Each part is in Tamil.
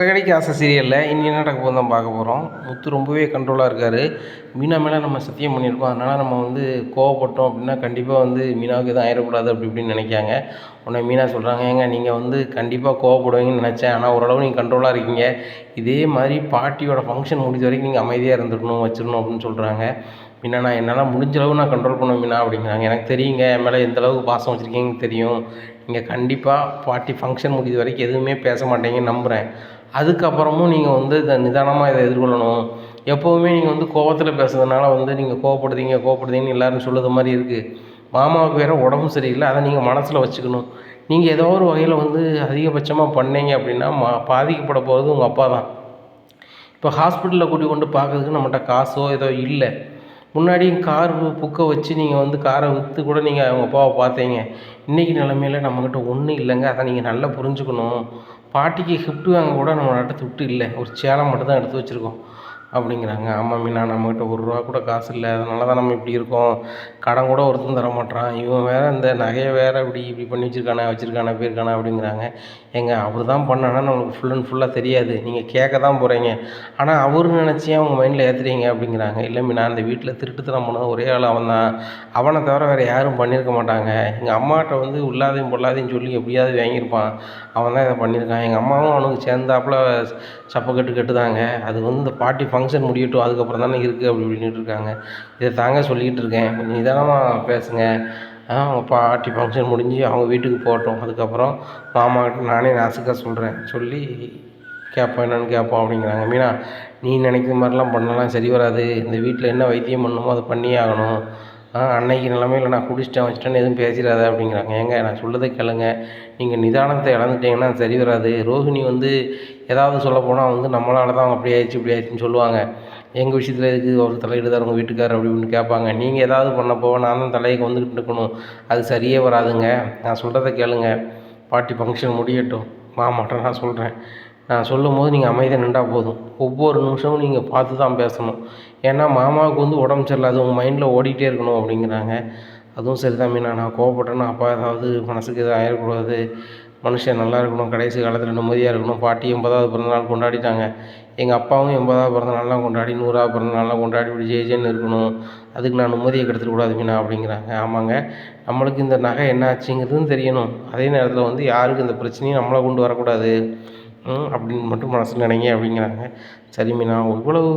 சிறகடிக்க ஆசை சீரியலில் இனி என்ன நடக்க போகுது தான் பார்க்க போகிறோம். முத்து ரொம்பவே கண்ட்ரோலாக இருக்கார். மீனா மேலே நம்ம சத்தியம் பண்ணியிருக்கோம். அதனால் நம்ம கோவப்பட்டோம் அப்படின்னா கண்டிப்பாக மீனாவுக்கு எதுவும் ஆயிடக்கூடாது அப்படி இப்படின்னு நினைக்காங்க. உடனே மீனா சொல்கிறாங்க, ஏங்க நீங்கள் கண்டிப்பாக கோவப்படுவீங்கன்னு நினச்சேன். ஆனால் ஓரளவு நீங்கள் கண்ட்ரோலாக இருக்கீங்க. இதே மாதிரி பாட்டியோட ஃபங்க்ஷன் முடிஞ்ச வரைக்கும் நீங்கள் அமைதியாக இருந்துக்கணும் வச்சிடணும் அப்படின்னு சொல்கிறாங்க. மீனா, நான் என்னால் முடிஞ்ச அளவு நான் கண்ட்ரோல் பண்ணுவேன் மீனா அப்படிங்கிறாங்க. எனக்கு தெரியுங்க, என் மேலே எந்த அளவுக்கு பாசம் வச்சுருக்கீங்கன்னு தெரியும். நீங்கள் கண்டிப்பாக பாட்டி ஃபங்க்ஷன் முடிஞ்ச வரைக்கும் எதுவுமே பேச மாட்டீங்கன்னு நம்புகிறேன். அதுக்கப்புறமும் நீங்கள் இதை நிதானமாக இதை எதிர்கொள்ளணும். எப்போவுமே நீங்கள் கோவத்தில் பேசுறதுனால நீங்கள் கோவப்படுதீங்கன்னு எல்லோரும் சொல்லுறது மாதிரி இருக்குது. மாமாவுக்கு வேறு உடம்பு சரியில்லை. அதை நீங்கள் மனசில் வச்சுக்கணும். நீங்கள் ஏதோ ஒரு வகையில் அதிகபட்சமாக பண்ணீங்க அப்படின்னா பாதிக்கப்பட போகிறது உங்கள் அப்பா தான். இப்போ ஹாஸ்பிட்டலில் கூட்டிக் கொண்டு பார்க்கறதுக்கு நம்மகிட்ட காசோ ஏதோ இல்லை. முன்னாடி கார் புக்கை வச்சு நீங்கள் காரை விற்று கூட நீங்கள் அவங்க அப்பாவை பார்த்தீங்க. இன்றைக்கி நிலமையில நம்மக்கிட்ட ஒன்றும் இல்லைங்க. அதை நீங்கள் நல்லா புரிஞ்சுக்கணும். பாட்டிக்கு கிஃப்ட் வாங்க கூட நம்மகிட்ட துட்டு இல்லை. ஒரு சேலை மட்டும் தான் எடுத்து வச்சுருக்கோம் அப்படிங்கிறாங்க. ஆமாம் மீனா, நம்மக்கிட்ட ரூபா கூட காசு இல்லை. அதனால தான் நம்ம இப்படி இருக்கோம். கடன் கூட ஒருத்தன் தர மாட்றான். இவன் வேறு இந்த நகையை வேறு இப்படி பண்ணி வச்சுருக்கானே போயிருக்கானே அப்படிங்கிறாங்க. ஏங்க, அவர் தான் பண்ணானா நம்மளுக்கு ஃபுல் அண்ட் ஃபுல்லாக தெரியாது. நீங்கள் கேட்க தான் போகிறீங்க. ஆனால் அவரு நினச்சி அவங்க மைண்டில் ஏற்றுறீங்க அப்படிங்கிறாங்க. இல்லை மீனா, அந்த வீட்டில் திருட்டுத்தனம் பண்ணது ஒரே ஆள் அவன் தான். அவனை தவிர வேறு யாரும் பண்ணியிருக்க மாட்டாங்க. எங்கள் அம்மாட்ட உள்ளாதையும் பொல்லாதையும் சொல்லி எப்படியாவது வாங்கியிருப்பான். அவன் தான் இதை பண்ணியிருக்கான். எங்கள் அம்மாவும் அவனுக்கு சேர்ந்தாப்புல சப்பக்கட்டு கட்டுதாங்க. அது இந்த பாட்டி ஃபங்க்ஷன் முடியட்டும், அதுக்கப்புறம் தானே இருக்குது அப்படி இப்படின்ட்டு இருக்காங்க. இதை தாங்க சொல்லிக்கிட்டு இருக்கேன். கொஞ்சம் நிதானமாக பேசுங்க. அவங்க பாட்டி ஃபங்க்ஷன் முடிஞ்சு அவங்க வீட்டுக்கு போகட்டும். அதுக்கப்புறம் மாமாக்கிட்ட நானே நாசுக்காக சொல்கிறேன். சொல்லி கேட்போம், என்னென்னு கேட்போம் அப்படிங்கிறாங்க. மீனா, நீ நினைக்கிற மாதிரிலாம் பண்ணலாம் சரி வராது. இந்த வீட்டில் என்ன வைத்தியம் பண்ணணுமோ அதை பண்ணியே ஆகணும். அன்னைக்கு நிலமையில நான் குடிச்சிட்டேன் வச்சிட்டேன்னு எதுவும் பேசிடாத அப்படிங்கிறாங்க. ஏங்க, நான் சொல்கிறத கேளுங்க. நீங்கள் நிதானத்தை இழந்துட்டீங்கன்னா சரி வராது. ரோஹிணி ஏதாவது சொல்லப்போனால் நம்மளால தான் அப்படி ஆயிடுச்சு இப்படி ஆயிடுச்சுன்னு சொல்லுவாங்க. எங்கள் விஷயத்தில் எதுக்கு ஒரு தலையிடுதார் உங்கள் வீட்டுக்காரர் அப்படி இப்படின்னு கேட்பாங்க. நீங்கள் ஏதாவது பண்ணப்போ நான் தான் தலைக்கு வந்துக்கிட்டு இருக்கணும். அது சரியே வராதுங்க. நான் சொல்கிறத கேளுங்க. பாட்டி ஃபங்க்ஷன் முடியட்டும். மாமாட்ட நான் சொல்கிறேன். நான் சொல்லும்போது நீங்கள் அமைதியாக நின்றா போதும். ஒவ்வொரு நிமிஷமும் நீங்கள் பார்த்து தான் பேசணும். ஏன்னா மாமாவுக்கு உடம்பு சரியில்லை. அது உங்கள் மைண்டில் ஓடிக்கிட்டே இருக்கணும் அப்படிங்கிறாங்க. அதுவும் சரி தான் மீனா. நான் கோவப்பட்டேன்னா அப்பா ஏதாவது மனசுக்கு எதுவும் ஆயிடக்கூடாது. மனுஷன் நல்லா இருக்கணும். கடைசி காலத்தில் நிம்மதியாக இருக்கணும். பாட்டி 80வது பிறந்தநாள் கொண்டாடிட்டாங்க. எங்கள் அப்பாவும் 80வது பிறந்தநாள்லாம் கொண்டாடி 100வது பிறந்தநாள்லாம் கொண்டாடி இப்படி ஜெயின்னு இருக்கணும். அதுக்கு நான் நிம்மதியை கெடுத்துடக்கூடாது மீனா அப்படிங்கிறாங்க. ஆமாங்க, நம்மளுக்கு இந்த நகை என்ன ஆச்சுங்கிறதும் தெரியணும். அதே நேரத்தில் யாருக்கும் இந்த பிரச்சனையும் நம்மளை கொண்டு வரக்கூடாது அப்படின்னு மட்டும் மனசில் நினைங்க அப்படிங்கிறாங்க. சரி மீனா, இவ்வளவு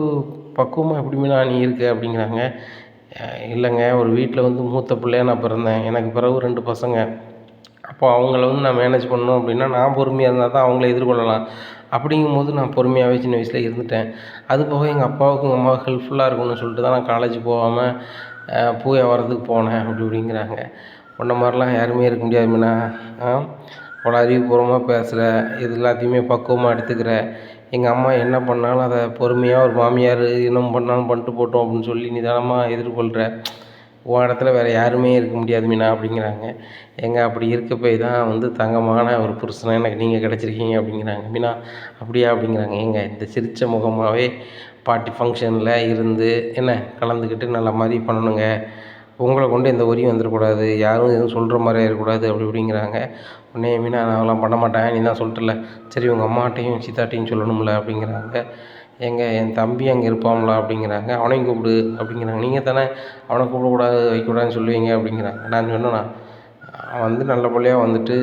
பக்குவமாக எப்படி மீனா நீ இருக்க அப்படிங்கிறாங்க. இல்லைங்க, ஒரு வீட்டில் மூத்த பிள்ளையாக நான் பிறந்தேன். எனக்கு பிறகு 2 பசங்க. அப்போ அவங்கள நான் மேனேஜ் பண்ணணும் அப்படின்னா நான் பொறுமையாக இருந்தால் தான் அவங்கள எதிர்கொள்ளலாம். அப்படிங்கும்போது நான் பொறுமையாகவே சின்ன வயசில் இருந்துட்டேன். அது போக எங்கள் அப்பாவுக்கும் எங்கள் அம்மாவுக்கு ஹெல்ப்ஃபுல்லாக இருக்கணும்னு சொல்லிட்டு தான் நான் காலேஜ் போகாமல் பூ வியாபாரத்துக்கு போனேன் அப்படி இப்படிங்கிறாங்க. உன்ன மாதிரிலாம் யாருமே இருக்க முடியாது மீனா. அவ்வளோ அறிவுபூர்வமாக பேசுகிற, இது எல்லாத்தையுமே பக்குவமாக எடுத்துக்கிற. எங்கள் அம்மா என்ன பண்ணாலும் அதை பொறுமையாக ஒரு மாமியார் என்ன பண்ணாலும் பண்ணிட்டு போட்டோம் அப்படின்னு சொல்லி நிதானமாக எதிர்கொள்கிற. உன் இடத்துல வேறு யாருமே இருக்க முடியாது மீனா அப்படிங்கிறாங்க. ஏங்க, அப்படி இருக்க போய் தான் தங்கமான ஒரு புருஷனை எனக்கு நீங்கள் கிடச்சிருக்கீங்க அப்படிங்கிறாங்க. மீனா, அப்படியா அப்படிங்கிறாங்க. ஏங்க, இந்த சிரித்த முகமாகவே பாட்டி ஃபங்க்ஷனில் இருந்து என்ன கலந்துக்கிட்டு நல்ல மாதிரி பண்ணணுங்க. உங்களை கொண்டு எந்த உரியும் வந்துடக்கூடாது. யாரும் எதுவும் சொல்கிற மாதிரி ஆகிடக்கூடாது அப்படி இப்படிங்கிறாங்க. உடனே மீனா, நான் அதெல்லாம் பண்ண மாட்டேன். நீ தான் சொல்லிட்டல. சரி, உங்கள் அம்மாட்டையும் சித்தாட்டையும் சொல்லணும்ல அப்படிங்கிறாங்க. ஏங்க, என் தம்பி அங்கே இருப்பான்ல அப்படிங்கிறாங்க. அவனையும் கூப்பிடு அப்படிங்கிறாங்க. நீங்கள் தானே அவனை கூப்பிடக்கூடாது வைக்கக்கூடாதுன்னு சொல்லுவீங்க அப்படிங்கிறாங்க. நான் சொன்னேண்ணா, அவன் நல்ல பிள்ளையாக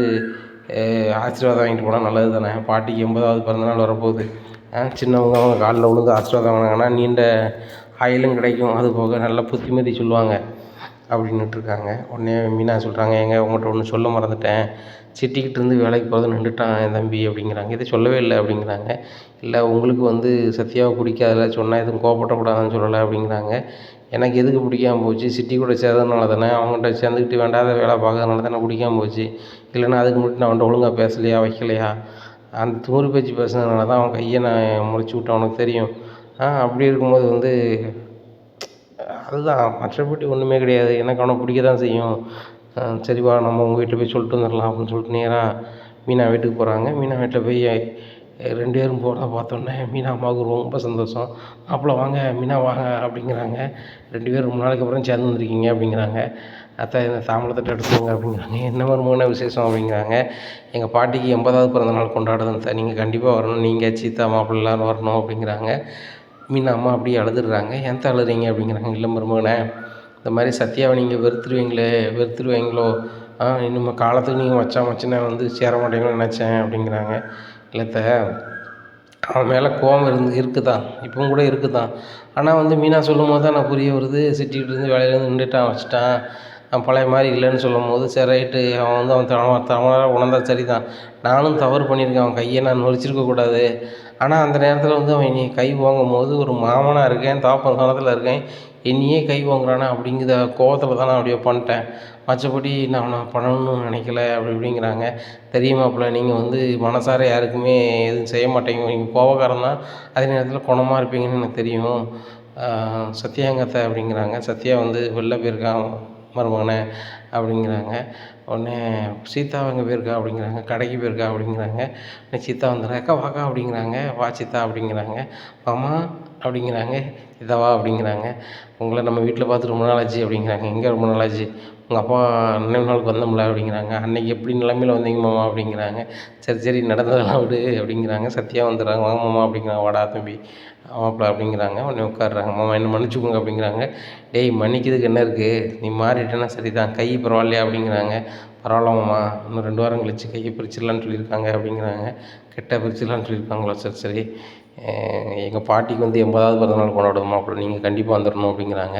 ஆசீர்வாதம் வாங்கிட்டு போனால் நல்லது தானே. பாட்டிக்கு 80வது பிறந்தநாள் வரப்போகுது. சின்னவங்க அவங்க காலில் விழுந்து ஆசீர்வாதம் வாங்கினாங்கன்னா நீண்ட ஆயிலும் கிடைக்கும். அது போக நல்ல புத்திமதி சொல்லுவாங்க அப்படின்னுட்டுருக்காங்க. உடனே மீனா சொல்கிறாங்க, ஏங்க, உங்கள்கிட்ட ஒன்று சொல்ல மறந்துட்டேன். சிட்டிக்கிட்டு இருந்து வேலைக்கு போகிறது நின்றுட்டான் என் தம்பி அப்படிங்கிறாங்க. இதை சொல்லவே இல்லை அப்படிங்கிறாங்க. இல்லை, உங்களுக்கு சத்யாவை பிடிக்காதுல, சொன்னால் எதுவும் கோவப்படக்கூடாதுன்னு சொல்லலை அப்படிங்கிறாங்க. எனக்கு எதுக்கு பிடிக்காம போச்சு? சிட்டி கூட சேர்றதுனால தானே, அவங்ககிட்ட சேர்ந்துக்கிட்டு வேண்டாத வேலை பார்க்கறதுனால தானே பிடிக்காம போச்சு. இல்லைன்னா அதுக்கு முன்னாடி நான் அவன்கிட்ட ஒழுங்காக பேசலையா வைக்கலையா? அந்த திமிரு பேச்சு பேசுனதுனால தான் அவன் கையை நான் முறிச்சு விட்டேன், அவனுக்கு தெரியும். அப்படி இருக்கும்போது அதுதான், மற்றபடி ஒன்றுமே கிடையாது. எனக்கு அவனை பிடிக்க தான் செய்யும். சரி வா, நம்ம உங்கள் வீட்டில் போய் சொல்லிட்டு வந்துடலாம் அப்படின்னு சொல்லிட்டு நேராக மீனா வீட்டுக்கு போகிறாங்க. மீனா வீட்டில் போய் 2 பேரும் போகிறத பார்த்தோன்னே மீனா அம்மாவுக்கு ரொம்ப சந்தோஷம். மாப்பிள வாங்க, மீனா வாங்க அப்படிங்கிறாங்க. 2 பேரும் ரொம்ப நாளைக்கு அப்புறம் சேர்ந்து வந்திருக்கீங்க அப்படிங்கிறாங்க. அத்தை இந்த தாம்பூலத்தட்டை எடுத்துக்கோங்க அப்படிங்கிறாங்க. என்ன மருமகனே விசேஷம் அப்படிங்கிறாங்க. எங்கள் பாட்டிக்கு 80வது பிறந்தநாள் கொண்டாடுறோம் சார், நீங்கள் கண்டிப்பாக வரணும், நீங்கள் சித்தா மாப்பிள்ளை எல்லோரும் வரணும் அப்படிங்கிறாங்க. மீனா அம்மா அப்படியே அழுதுடுறாங்க. ஏன் தான் அழுறீங்க அப்படிங்கிறாங்க. இல்லை மருமகனே, இந்த மாதிரி சத்யாவை நீங்கள் வெறுத்துருவீங்களோ, இன்னும் காலத்துக்கு நீங்கள் மச்சான் வந்து சேர மாட்டீங்களோ நினச்சேன் அப்படிங்கிறாங்க. இல்லை அத்தை, அவன் மேலே கோவம் இருக்குதான், இப்பவும் கூட இருக்குதான். ஆனால் வந்து மீனா சொல்லும்போது தான் நான் புரிய வருது, சிட்டிகிட்டு இருந்து வேலையிலேருந்து நின்றுட்டான் வச்சுட்டான், அவன் பழைய மாதிரி இல்லைன்னு சொல்லும்போது சரி ரைட்டு, அவன் வந்து அவன் தமிழாக உணர்ந்தா சரி தான். நானும் தவறு பண்ணியிருக்கேன், அவன் கையை நான் நொறிச்சிருக்கக்கூடாது. ஆனால் அந்த நேரத்தில் வந்து அவன் என்னை கை வாங்கும்போது ஒரு மாமனாக இருக்கேன், தாப்பன் ஸ்தானத்தில் இருக்கேன், என்னையே கை வாங்குறானே அப்படிங்கிற கோவத்தில் தான் நான் அப்படியே பண்ணிட்டேன். மற்றபடி நான் அவனை பண்ணணும்னு நினைக்கல அப்படி இப்படிங்கிறாங்க. தெரியுமாப்பிள்ள, நீங்கள் வந்து மனசார யாருக்குமே எதுவும் செய்ய மாட்டீங்க, நீங்கள் கோபக்காரன் தான், அதே நேரத்தில் குணமாக இருப்பீங்கன்னு எனக்கு தெரியும். சத்யா எங்க அத்தை அப்படிங்கிறாங்க. சத்யா வந்து வெளில போயிருக்கான் மருமகனே அப்படிங்கிறாங்க. உடனே சீதா எங்கே போயிருக்கா அப்படிங்கிறாங்க. கடைக்கு போயிருக்கா அப்படிங்கிறாங்க. உடனே சீதா வந்துடுறா. அக்கா வாக்கா அப்படிங்கிறாங்க. வா சீதா அப்படிங்கிறாங்க. மாமா அப்படிங்கிறாங்க. சித்தாவா அப்படிங்கிறாங்க. உங்களை நம்ம வீட்டில் பார்த்து ரொம்ப நாள் ஆச்சு அப்படிங்கிறாங்க. எங்கே ரொம்ப நாள் ஆச்சு? உங்கள் அப்பா நினைவு நாளுக்கு வந்தோம்ல அப்படிங்கிறாங்க. அன்றைக்கி எப்படி நிலைமையில் வந்தீங்க மாமா அப்படிங்கிறாங்க. சரி நடந்ததெல்லாம் விடு அப்படிங்கிறாங்க. சத்யா வந்துடுறாங்க. வாங்க மாமா அப்படிங்கிறாங்க. வாடா தம்பி மாப்பிள்ள அப்படிங்கிறாங்க. உடனே உட்காடுறாங்க. மாமா என்ன மன்னிச்சுக்கோங்க அப்படிங்கிறாங்க. டேய் மன்னிக்கிறதுக்கு என்ன இருக்குது, நீ மாறிட்டேன்னா சரி தான், கை பரவாயில்லையா அப்படிங்கிறாங்க. பரவாயில்ல மாமா, இன்னும் 2 வாரம் கழிச்சு கையை பிரிச்சிடலான்னு சொல்லியிருக்காங்க அப்படிங்கிறாங்க. கெட்ட பிரிச்சிடலான்னு சொல்லியிருக்காங்களா? சரி எங்கள் பாட்டிக்கு வந்து 80வது பிறந்தநாள் கொண்டாடுவோம் மாப்பிள்ள, நீங்கள் கண்டிப்பாக வந்துடணும் அப்படிங்கிறாங்க.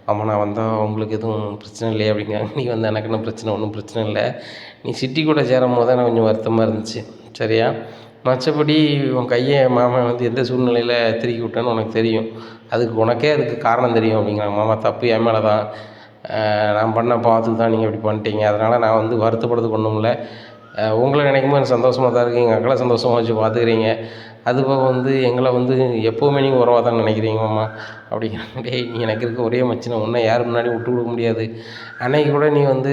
ஆமாம் நான் வந்தால் உங்களுக்கு எதுவும் பிரச்சனை இல்லையா அப்படிங்கிறாங்க. நீ வந்து எனக்கு என்ன பிரச்சனை, ஒன்றும் பிரச்சனை இல்லை, நீ சிட்டி கூட சேரும் போது தான் எனக்கு கொஞ்சம் வருத்தமாக இருந்துச்சு சரியா, மற்றபடி உன் கையை மாமன் வந்து எந்த சூழ்நிலையில் திருக்கி விட்டான்னு உனக்கு தெரியும், அதுக்கு காரணம் தெரியும் அப்படிங்கிறாங்க. மாமா தப்பு என் மேலே தான், நான் பண்ண பாவத்துக்கு தான் நீங்கள் இப்படி பண்ணிட்டீங்க, அதனால் நான் வந்து வருத்தப்படுறதுக்கு ஒன்றும் இல்லை, உங்களை நினைக்கும் போது எனக்கு சந்தோஷமாக தான் இருக்குது, எங்கள் அக்களை சந்தோஷமாக வச்சு பார்த்துக்கிறீங்க, அதுபோக வந்து எங்களை வந்து எப்போவுமே நீங்கள் உறவாக தான் நினைக்கிறீங்க மாமா அப்படிங்கிறாங்க. டேய் நீ எனக்கு இருக்க ஒரே மச்சினை, உன்னை யார் முன்னாடியும் விட்டு கொடுக்க முடியாது, அன்னைக்கு கூட நீ வந்து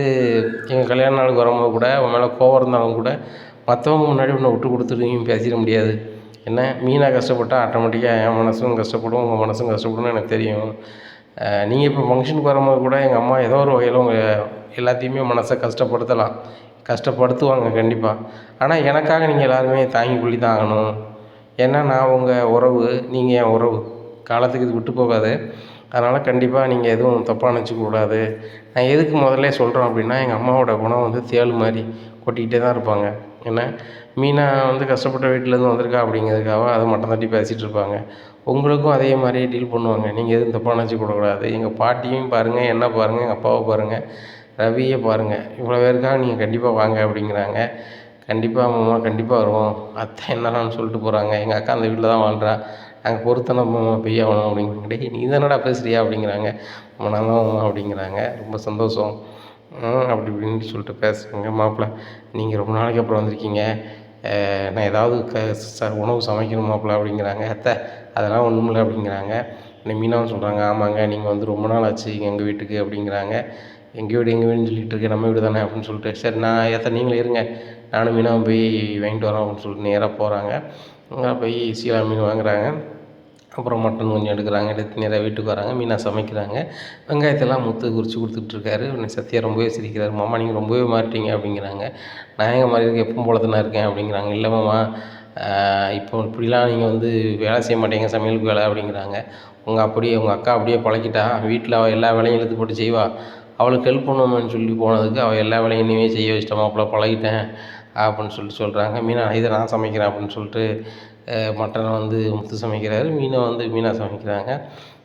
எங்கள் கல்யாண நாளுக்கு வரும்போது கூட உன் மேலே கோவம் இருந்தாலும் கூட மற்றவங்க முன்னாடி உன்னை விட்டு கொடுத்துருவீங்க பேசிட முடியாது, என்ன மீனா கஷ்டப்பட்டால் ஆட்டோமேட்டிக்காக என் மனசும் கஷ்டப்படும், உங்கள் மனசும் கஷ்டப்படும்னு எனக்கு தெரியும், நீங்கள் இப்போ ஃபங்க்ஷனுக்கு வரும்போது கூட எங்கள் அம்மா ஏதோ ஒரு வகையில் உங்கள் எல்லாத்தையுமே மனசை கஷ்டப்படுத்துவாங்க கண்டிப்பாக, ஆனால் எனக்காக நீங்கள் எல்லாருமே தாங்கி கொள்ளி தான் ஆகணும், ஏன்னா நான் உங்கள் உறவு, நீங்கள் என் உறவு, காலத்துக்கு இது விட்டு போகாது, அதனால் கண்டிப்பாக நீங்கள் எதுவும் தப்பாக நினச்சிக்கக்கூடாது, நான் எதுக்கு முதல்ல சொல்கிறேன் அப்படின்னா எங்கள் அம்மாவோட குணம் வந்து தேள் மாதிரி கொட்டிக்கிட்டே தான் இருப்பாங்க, ஏன்னா மீனா வந்து கஷ்டப்பட்ட வீட்டிலேருந்து வந்திருக்கா அப்படிங்கிறதுக்காக அதை மட்டம் தட்டி பேசிகிட்டு இருப்பாங்க, உங்களுக்கும் அதே மாதிரியே டீல் பண்ணுவாங்க, நீங்கள் எதுவும் தப்பாக நினச்சிக்கூடக்கூடாது, எங்கள் பாட்டியும் பாருங்கள், என்ன பாருங்கள், எங்கள் அப்பாவை பாருங்கள், ரவியை பாருங்கள், இவ்வளோ பேருக்காக நீங்கள் கண்டிப்பாக வாங்க அப்படிங்கிறாங்க. கண்டிப்பாக மாமா கண்டிப்பாக வருவோம், அத்தை என்னடான்னு சொல்லிட்டு போகிறாங்க, எங்கள் அக்கா அந்த வீட்டில் தான் வாழ்கிறா, நாங்கள் பொறுத்தனம் மாமா பெய்யாகணும் அப்படிங்கிறாங்க. டேய் நீ தானடா பேசுகிறியா அப்படிங்கிறாங்க. நான் தான் மாமா அப்படிங்கிறாங்க. ரொம்ப சந்தோஷம் அப்படி இப்படின்னு சொல்லிட்டு பேசுகிறாங்க. மாப்பிள்ள நீங்கள் ரொம்ப நாளைக்கு அப்புறம் வந்திருக்கீங்க, நான் ஏதாவது உணவு சமைக்கணும் மாப்பிள்ள அப்படிங்கிறாங்க. அத்தை அதெல்லாம் ஒன்றும் இல்லை அப்படிங்கிறாங்க. மீனாவும் சொல்கிறாங்க. ஆமாங்க நீங்கள் வந்து ரொம்ப நாள் ஆச்சு எங்கள் வீட்டுக்கு அப்படிங்கிறாங்க. எங்கள் வீடுன்னு சொல்லிகிட்டு இருக்கேன், நம்ம வீடு தானே அப்படின்னு சொல்லிட்டு, சரி நான் நீங்களும் இருங்க, நானும் மீனாவும் போய் வாங்கிட்டு வரோம் அப்படின்னு சொல்லிட்டு நேராக போகிறாங்க. அங்கே போய் சீலா மீன் வாங்குறாங்க, அப்புறம் மட்டன் கொஞ்சம் எடுத்து நேராக வீட்டுக்கு வராங்க. மீனா சமைக்கிறாங்க, வெங்காயத்தெல்லாம் முத்து குறித்து கொடுத்துட்ருக்காரு. உடனே சத்யா ரொம்பவே சிரிக்கிறார். மாமா நீங்கள் ரொம்பவே மாறிட்டீங்க அப்படிங்கிறாங்க. நான் எங்கே மாதிரி இருக்கேன், எப்பவும் போல தானே இருக்கேன் அப்படிங்கிறாங்க. இல்லை மாமா இப்போ இப்படிலாம் நீங்கள் வந்து வேலை செய்ய மாட்டீங்க, சமையலுக்கு வேலை அப்படிங்கிறாங்க. உங்கள் அக்கா அப்படியே பழக்கிட்டா, வீட்டில் அவள் எல்லா வேலையும் இழுத்து போட்டு செய்வாள், அவளுக்கு ஹெல்ப் பண்ணுவோம்னு சொல்லி போனதுக்கு அவள் எல்லா வேலையும் இனிமே செய்ய வச்சிட்டோமா, அப்போ பழகிட்டேன் அப்படின்னு சொல்கிறாங்க. மீனா இதை நான் சமைக்கிறேன் அப்படின்னு சொல்லிட்டு மட்டனை வந்து முத்து சமைக்கிறாரு, மீனா சமைக்கிறாங்க.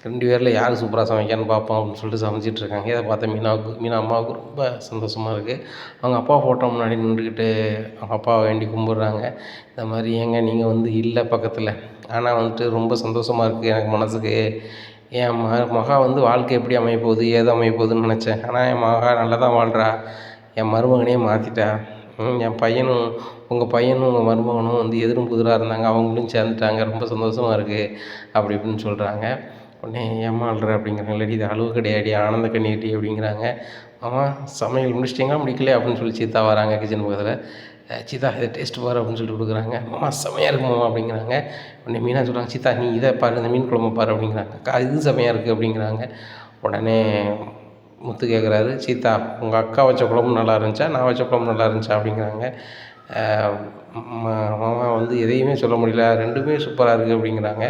2 பேரில் யார் சூப்பராக சமைக்கான்னு பார்ப்போம் அப்படின்னு சொல்லிட்டு சமைச்சிட்ருக்காங்க. இதை பார்த்தா மீனா அம்மாவுக்கு ரொம்ப சந்தோஷமாக இருக்குது. அவங்க அப்பா ஃபோட்டோ முன்னாடி நின்றுக்கிட்டு அவங்க அப்பாவை வேண்டி கும்பிட்றாங்க. இந்த மாதிரி ஏங்க நீங்கள் வந்து இல்லை பக்கத்தில், ஆனால் வந்துட்டு ரொம்ப சந்தோஷமாக இருக்குது எனக்கு மனதுக்கு, என் மகா வந்து வாழ்க்கை எப்படி அமையப்போகுது ஏது அமையப்போகுதுன்னு நினச்சேன், ஆனால் என் மகா நல்லா தான் வாழ்கிறா, என் மருமகனையே மாற்றிட்டா, என் பையனும் உங்கள் பையனும் உங்கள் மருமகனும் வந்து எதிரும் புதிராக இருந்தாங்க, அவங்களும் சேர்ந்துட்டாங்க, ரொம்ப சந்தோஷமாக இருக்குது அப்படி இப்படின்னு சொல்கிறாங்க. உடனே ஏம்மா அழுற அப்படிங்கிறாங்க. இல்லாடி இது அழுவு கிடையாது ஆனந்த கண்ணீட்டி அப்படிங்கிறாங்க. ஆமாம் சமையல் முடிச்சிட்டிங்களா முடிக்கலையா அப்படின்னு சொல்லி சீதா வராங்க கிச்சன் பக்கத்தில். சீதா இதை டேஸ்ட் பாரு அப்படின்னு சொல்லிட்டு கொடுக்குறாங்க. மாமா செமையாக இருக்கு மாமா அப்படிங்கிறாங்க. உடனே மீனா சொல்கிறாங்க, சீதா நீ இதை பாரு, இந்த மீன் குழம்பு பாரு அப்படிங்கிறாங்க. இது செமையாக இருக்குது அப்படிங்கிறாங்க. உடனே முத்து கேட்குறாரு, சீதா உங்கள் அக்கா வச்ச குழம்பு நல்லா இருந்துச்சா, நான் வச்ச குழம்பு நல்லா இருந்துச்சா அப்படிங்கிறாங்க. மாமா வந்து எதையுமே சொல்ல முடியல, ரெண்டுமே சூப்பராக இருக்குது அப்படிங்கிறாங்க.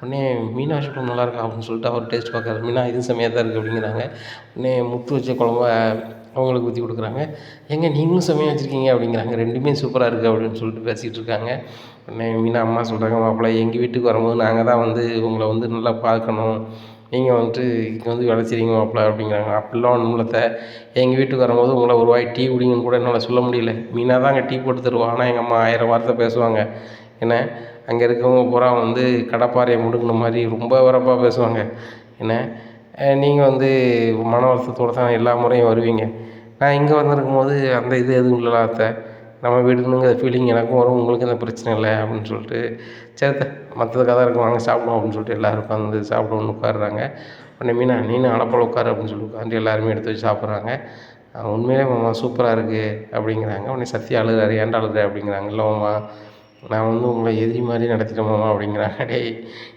உடனே மீனா வச்ச குழம்பு நல்லாயிருக்கா அப்படின்னு சொல்லிட்டு அவர் டேஸ்ட் பார்க்குறாரு. மீனா இது செம்மையாக தான் இருக்குது அப்படிங்கிறாங்க. உடனே முத்து வச்ச குழம்ப அவங்களுக்கு ஊற்றி கொடுக்குறாங்க. ஏங்க நீங்களும் செம்மையாக வச்சுருக்கீங்க அப்படிங்கிறாங்க. ரெண்டுமே சூப்பராக இருக்குது அப்படின்னு சொல்லிட்டு பேசிகிட்டு இருக்காங்க. உடனே மீனா அம்மா சொல்கிறாங்க, மாப்பிள்ளை எங்கள் வீட்டுக்கு வரும்போது நாங்கள் தான் வந்து உங்களை வந்து நல்லா பார்க்கணும், நீங்கள் வந்துட்டு இங்கே வந்து வேலை செய்கிறீங்க மாப்பிள்ளை அப்படிங்கிறாங்க. அப்படிலாம் ஒன்றும் இல்லை அத்தை, எங்கள் வீட்டுக்கு வரும்போது உங்களை ஒரு வாய் டீ குடிங்கன்னு கூட என்னால் சொல்ல முடியல. மீனா தான் அங்கே டீ போட்டு தருவா, ஆனால் எங்கள் அம்மா 1000 வார்த்தை பேசுவாங்க. ஏன்னா அங்கே இருக்கவங்க பூரா வந்து கடப்பாறையை முடுங்கின மாதிரி ரொம்ப வரப்பாக பேசுவாங்க. ஏன்னா நீங்கள் வந்து மன வருத்தத்தோடு தான் எல்லா முறையும் வருவீங்க. நான் இங்கே வந்திருக்கும்போது அந்த இது எதுவும் இல்லைல்ல அத்தை, நம்ம வீடுனுங்கிற ஃபீலிங் எனக்கும் வரும், உங்களுக்கு எந்த பிரச்சனை இல்லை அப்படின்னு சொல்லிட்டு, சரி மற்றது கதை இருக்கும் வாங்க சாப்பிடுவோம் அப்படின்னு சொல்லிட்டு எல்லோரும் உட்காந்து சாப்பிடுவோன்னு உட்காடுறாங்க. உடனே மீனா நீனும் அளப்போல் உட்காரு அப்படின்னு சொல்லி உட்காந்து எல்லாருமே எடுத்து வச்சு சாப்பிட்றாங்க. உண்மையிலே மாமா சூப்பராக இருக்குது அப்படிங்கிறாங்க. உடனே சத்யா அழுகிறாரு, ஏன்டா அழுகுற அப்படிங்கிறாங்க. இல்லை மாமா நான் வந்து உங்களை எதிரி மாதிரி நடத்திட்டேன் மாமா அப்படிங்கிறாங்க. டேய்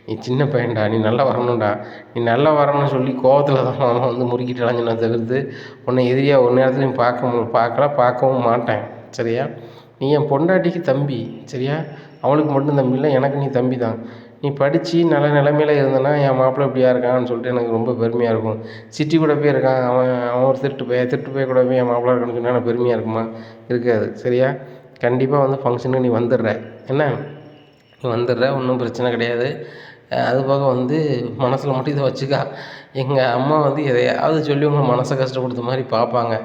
நீ சின்ன பையன்டா, நீ நல்லா வரணும்டா, நீ நல்லா வரணும்னு சொல்லி கோவத்தில் தான் மாமா வந்து முறுக்கிட்டு அலைஞ்சனை தவிர்த்து உன்னை எதிரியாக ஒரு நேரத்துலையும் பார்க்கவும் மாட்டேன். சரியா, நீ என் பொண்டாட்டிக்கு தம்பி. சரியா, அவளுக்கு மட்டும் தம்பி இல்லை, எனக்கு நீ தம்பி தான். நீ படித்து நல்ல நிலைமையில இருந்தனா என் மாப்பிள்ளை இப்படியா இருக்கான்னு சொல்லிட்டு எனக்கு ரொம்ப பெருமையாக இருக்கும். சிட்டி கூட போய் இருக்கான் அவன் ஒரு திருட்டு போய் கூட போய் என் மாப்பிள்ளை இருக்கான்னு சொன்னால் எனக்கு பெருமையாக இருக்குமா? இருக்காது. சரியா, கண்டிப்பாக வந்து ஃபங்க்ஷனுக்கு நீ வந்துடுற, என்ன நீ வந்துடுற, ஒன்றும் பிரச்சனை கிடையாது. அது போக வந்து மனசில் மட்டும் இதை வச்சுக்கா, எங்கள் அம்மா வந்து எதையாவது சொல்லி உங்களை மனசை கஷ்டப்படுத்த மாதிரி பார்ப்பாங்க.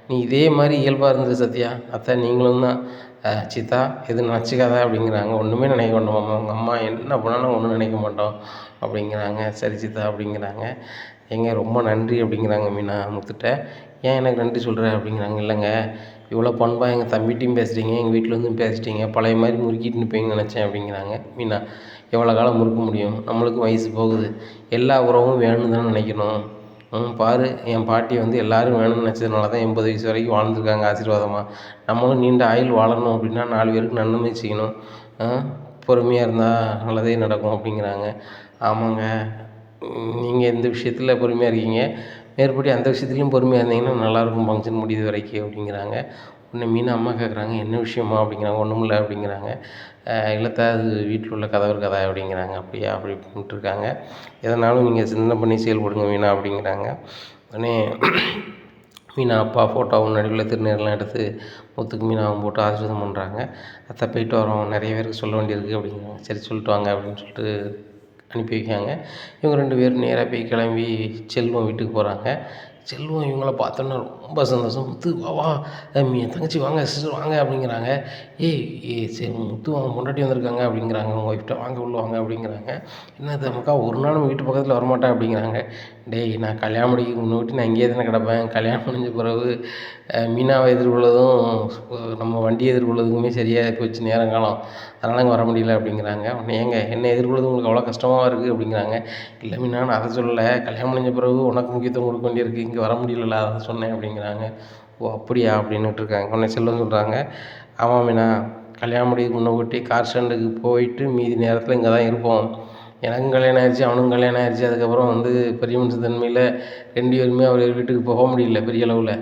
நீ இதே மாதிரி இயல்பாக இருந்தது சத்யா, அத்தை நீங்களும் தான். சீதா எதுவும் நினச்சிக்காத அப்படிங்கிறாங்க. ஒன்றுமே நினைக்க மாட்டோம், உங்கள் அம்மா என்ன பண்ணாலும் ஒன்றும் நினைக்க மாட்டோம் அப்படிங்கிறாங்க. சரி சீதா அப்படிங்கிறாங்க. ஏங்க ரொம்ப நன்றி அப்படிங்கிறாங்க மீனா முத்துட்ட. ஏன் எனக்கு நன்றி சொல்கிற அப்படிங்கிறாங்க. இல்லைங்க இவ்வளோ பண்பாக எங்கள் தம்பிகிட்டையும் பேசுகிறீங்க, எங்கள் வீட்டில் வந்தும் பேசிட்டீங்க, பழைய மாதிரி முறுக்கிட்டு நிற்பீங்கன்னு நினச்சேன் அப்படிங்கிறாங்க. மீனா எவ்வளோ காலம் முறுக்க முடியும், நம்மளுக்கும் வயசு போகுது, எல்லா உறவும் வேணும்னு தானே நினைக்கணும். பாரு என் பாட்டி வந்து எல்லோரும் வேணும்னு நினச்சதுனால தான் 80 வயசு வரைக்கும் வாழ்ந்துருக்காங்க ஆசீர்வாதமாக. நம்மளும் நீண்ட ஆயுள் வாழணும் அப்படின்னா 4 பேருக்கு நன்மை செய்யணும். பொறுமையாக இருந்தால் நல்லதே நடக்கும் அப்படிங்கிறாங்க. ஆமாங்க, நீங்கள் இந்த விஷயத்தில் பொறுமையாக இருக்கீங்க, மேற்படி அந்த விஷயத்துலையும் பொறுமையாக இருந்தீங்கன்னா நல்லாயிருக்கும் ஃபங்க்ஷன் முடியுது வரைக்கும் அப்படிங்கிறாங்க. உடனே மீனா அம்மா கேட்குறாங்க, என்ன விஷயமா அப்படிங்கிறாங்க. ஒன்றும் இல்லை அப்படிங்கிறாங்க. இல்லைத்தா அது வீட்டில் உள்ள கதை ஒரு கதை அப்படிங்கிறாங்க. அப்படியா அப்படி இருக்காங்க. எதனாலும் நீங்கள் சிந்தனை பண்ணி செயல்படுங்க மீனா அப்படிங்கிறாங்க. உடனே மீனா அப்பா ஃபோட்டோ நடுவில் திருநீரெலாம் எடுத்து முத்துக்கு மீனாவும் போட்டு ஆசீர்வாதம் பண்ணுறாங்க. அத்தை போயிட்டு வரோம், நிறைய பேருக்கு சொல்ல வேண்டியிருக்கு அப்படிங்கிறாங்க. சரி சொல்லிட்டு வாங்க அப்படின்னு சொல்லிட்டு அனுப்பி வைக்காங்க. இவங்க 2 பேரும் நேராக போய் கிளம்பி செல்வம் வீட்டுக்கு போகிறாங்க. செல்வம் இவங்கள பார்த்தோன்னா ரொம்ப சந்தோஷம். முத்து வா வா என் தங்கச்சி வாங்க, சிஸ்டர் வாங்க அப்படிங்கிறாங்க. சரி முத்து அவங்க பொண்டாட்டி வந்திருக்காங்க அப்படிங்கிறாங்க. உங்கள் ஒய்ஃப்ட்ட வாங்க உள்ள வாங்க அப்படிங்கிறாங்க. என்ன தமக்கா ஒரு நாளும் வீட்டு பக்கத்தில் வரமாட்டேன் அப்படிங்கிறாங்க. டேய் நான் கல்யாணம் முடிக்க முன்னாடி நான் இங்கேயே தானே கிடப்பேன், கல்யாணம் முடிஞ்ச பிறகு மீனாவை எதிர்கொள்ளதும் நம்ம வண்டியை எதிர்கொள்ளதுக்குமே சரியாக போச்சு நேரங்காலம், அதனால் அங்கே வர முடியல அப்படிங்கிறாங்க. உடனே ஏங்க என்னை எதிர்கொள்ளது உங்களுக்கு அவ்வளோ கஷ்டமாக இருக்குது அப்படிங்கிறாங்க. இல்லை மீனா நான் அதை சொல்லலை, கல்யாணம் முடிஞ்ச பிறகு உனக்கு முக்கியத்துவம் கொடுக்க வேண்டியிருக்கு, இங்கே வர முடியல அதை சொன்னேன் அப்படிங்கிறாங்க. ஓ அப்படியா அப்படின்னுட்டு இருக்காங்க. உடனே செல்வம் சொல்கிறாங்க, ஆமாம் மீனா கல்யாணம் முடிவுக்கு முன்னக்கூட்டி கார் ஸ்டாண்டுக்கு போயிட்டு மீதி நேரத்தில் இங்கே தான் இருப்போம். எனக்கும் கல்யாணம் ஆயிடுச்சு, அவனுக்கும் கல்யாணம் ஆயிடுச்சு. அதுக்கப்புறம் வந்து பெரிய மனுஷன் தன்மையில் 2 பேருமே அவர் வீட்டுக்கு போக முடியல பெரிய அளவில்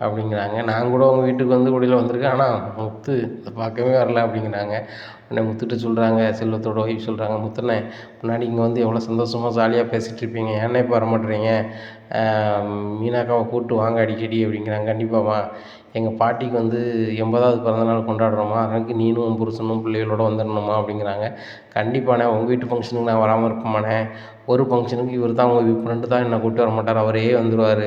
அப்படிங்கிறாங்க. நான் கூட உங்கள் வீட்டுக்கு வந்து கூடையில் வந்திருக்கேன், ஆனால் முத்து அதை பார்க்கவே வரல அப்படிங்கிறாங்க. உடனே முத்துட்ட சொல்கிறாங்க, செல்வத்தோட ஒய்ஃப் சொல்கிறாங்க, முத்துண்ணே முன்னாடி இங்கே வந்து எவ்வளோ சந்தோஷமாக ஜாலியாக பேசிகிட்டு இருப்பீங்க, ஏன்னே இப்போ வரமாட்டேறீங்க, மீனாக்காவை கூப்பிட்டு வாங்க அடிக்கடி அப்படிங்கிறாங்க. கண்டிப்பாம்மா, எங்கள் பாட்டிக்கு வந்து 80வது பிறந்தநாள் கொண்டாடுறோம்மா, அதுக்கு நீனும் உன் புருஷனும் பிள்ளைகளோட வந்துடணுமா அப்படிங்கிறாங்க. கண்டிப்பாண்ணே உங்கள் வீட்டு ஃபங்க்ஷனுக்கு நான் வராமல் இருப்பேம்மாண்ணே, ஒரு ஃபங்க்ஷனுக்கு இவர் தான் உங்கள் ஃப்ரெண்டு தான் என்னை கூப்பிட்டு வர மாட்டார், அவரே வந்துடுவார்,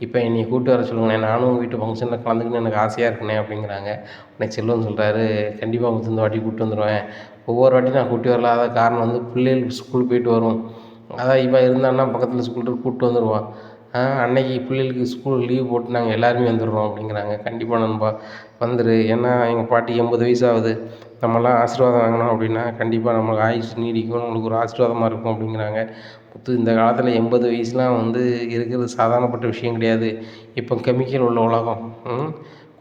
இப்போ என்னை கூப்பிட்டு வர சொல்லுங்கண்ணே, நானும் உங்கள் வீட்டு ஃபங்க்ஷனில் கலந்துக்கணும்னு எனக்கு ஆசையாக இருக்குண்ணே அப்படிங்கிறாங்க. உடனே செல்வம் சொல்கிறாரு, கண்டிப்பாக உங்களுக்கு இந்த வாட்டி கூப்பிட்டு வந்துடுவேன், ஒவ்வொரு வாட்டியும் நான் கூப்பிட்டு வரலாத காரணம் வந்து பிள்ளைகள் ஸ்கூல் போயிட்டு வரும், அதான் இவன் இருந்தான்னா பக்கத்தில் ஸ்கூலுக்கு கூப்பிட்டு வந்துடுவான், அன்னைக்கு பிள்ளைகளுக்கு ஸ்கூல் லீவ் போட்டு நாங்கள் எல்லாருமே வந்துடுறோம் அப்படிங்கிறாங்க. கண்டிப்பாக நண்பா வந்துடு, ஏன்னா எங்கள் பாட்டி 80 வயசு ஆகுது, நம்மளாம் ஆசீர்வாதம் வாங்கினோம் அப்படின்னா கண்டிப்பாக நம்மளுக்கு ஆயுசு நீடிக்கும், நம்மளுக்கு ஒரு ஆசீர்வாதமாக இருக்கும் அப்படிங்கிறாங்க. முத்து இந்த காலத்தில் 80 வயசுலாம் வந்து இருக்கிறது சாதாரணப்பட்ட விஷயம் கிடையாது. இப்போ கெமிக்கல் உள்ள உலகம்,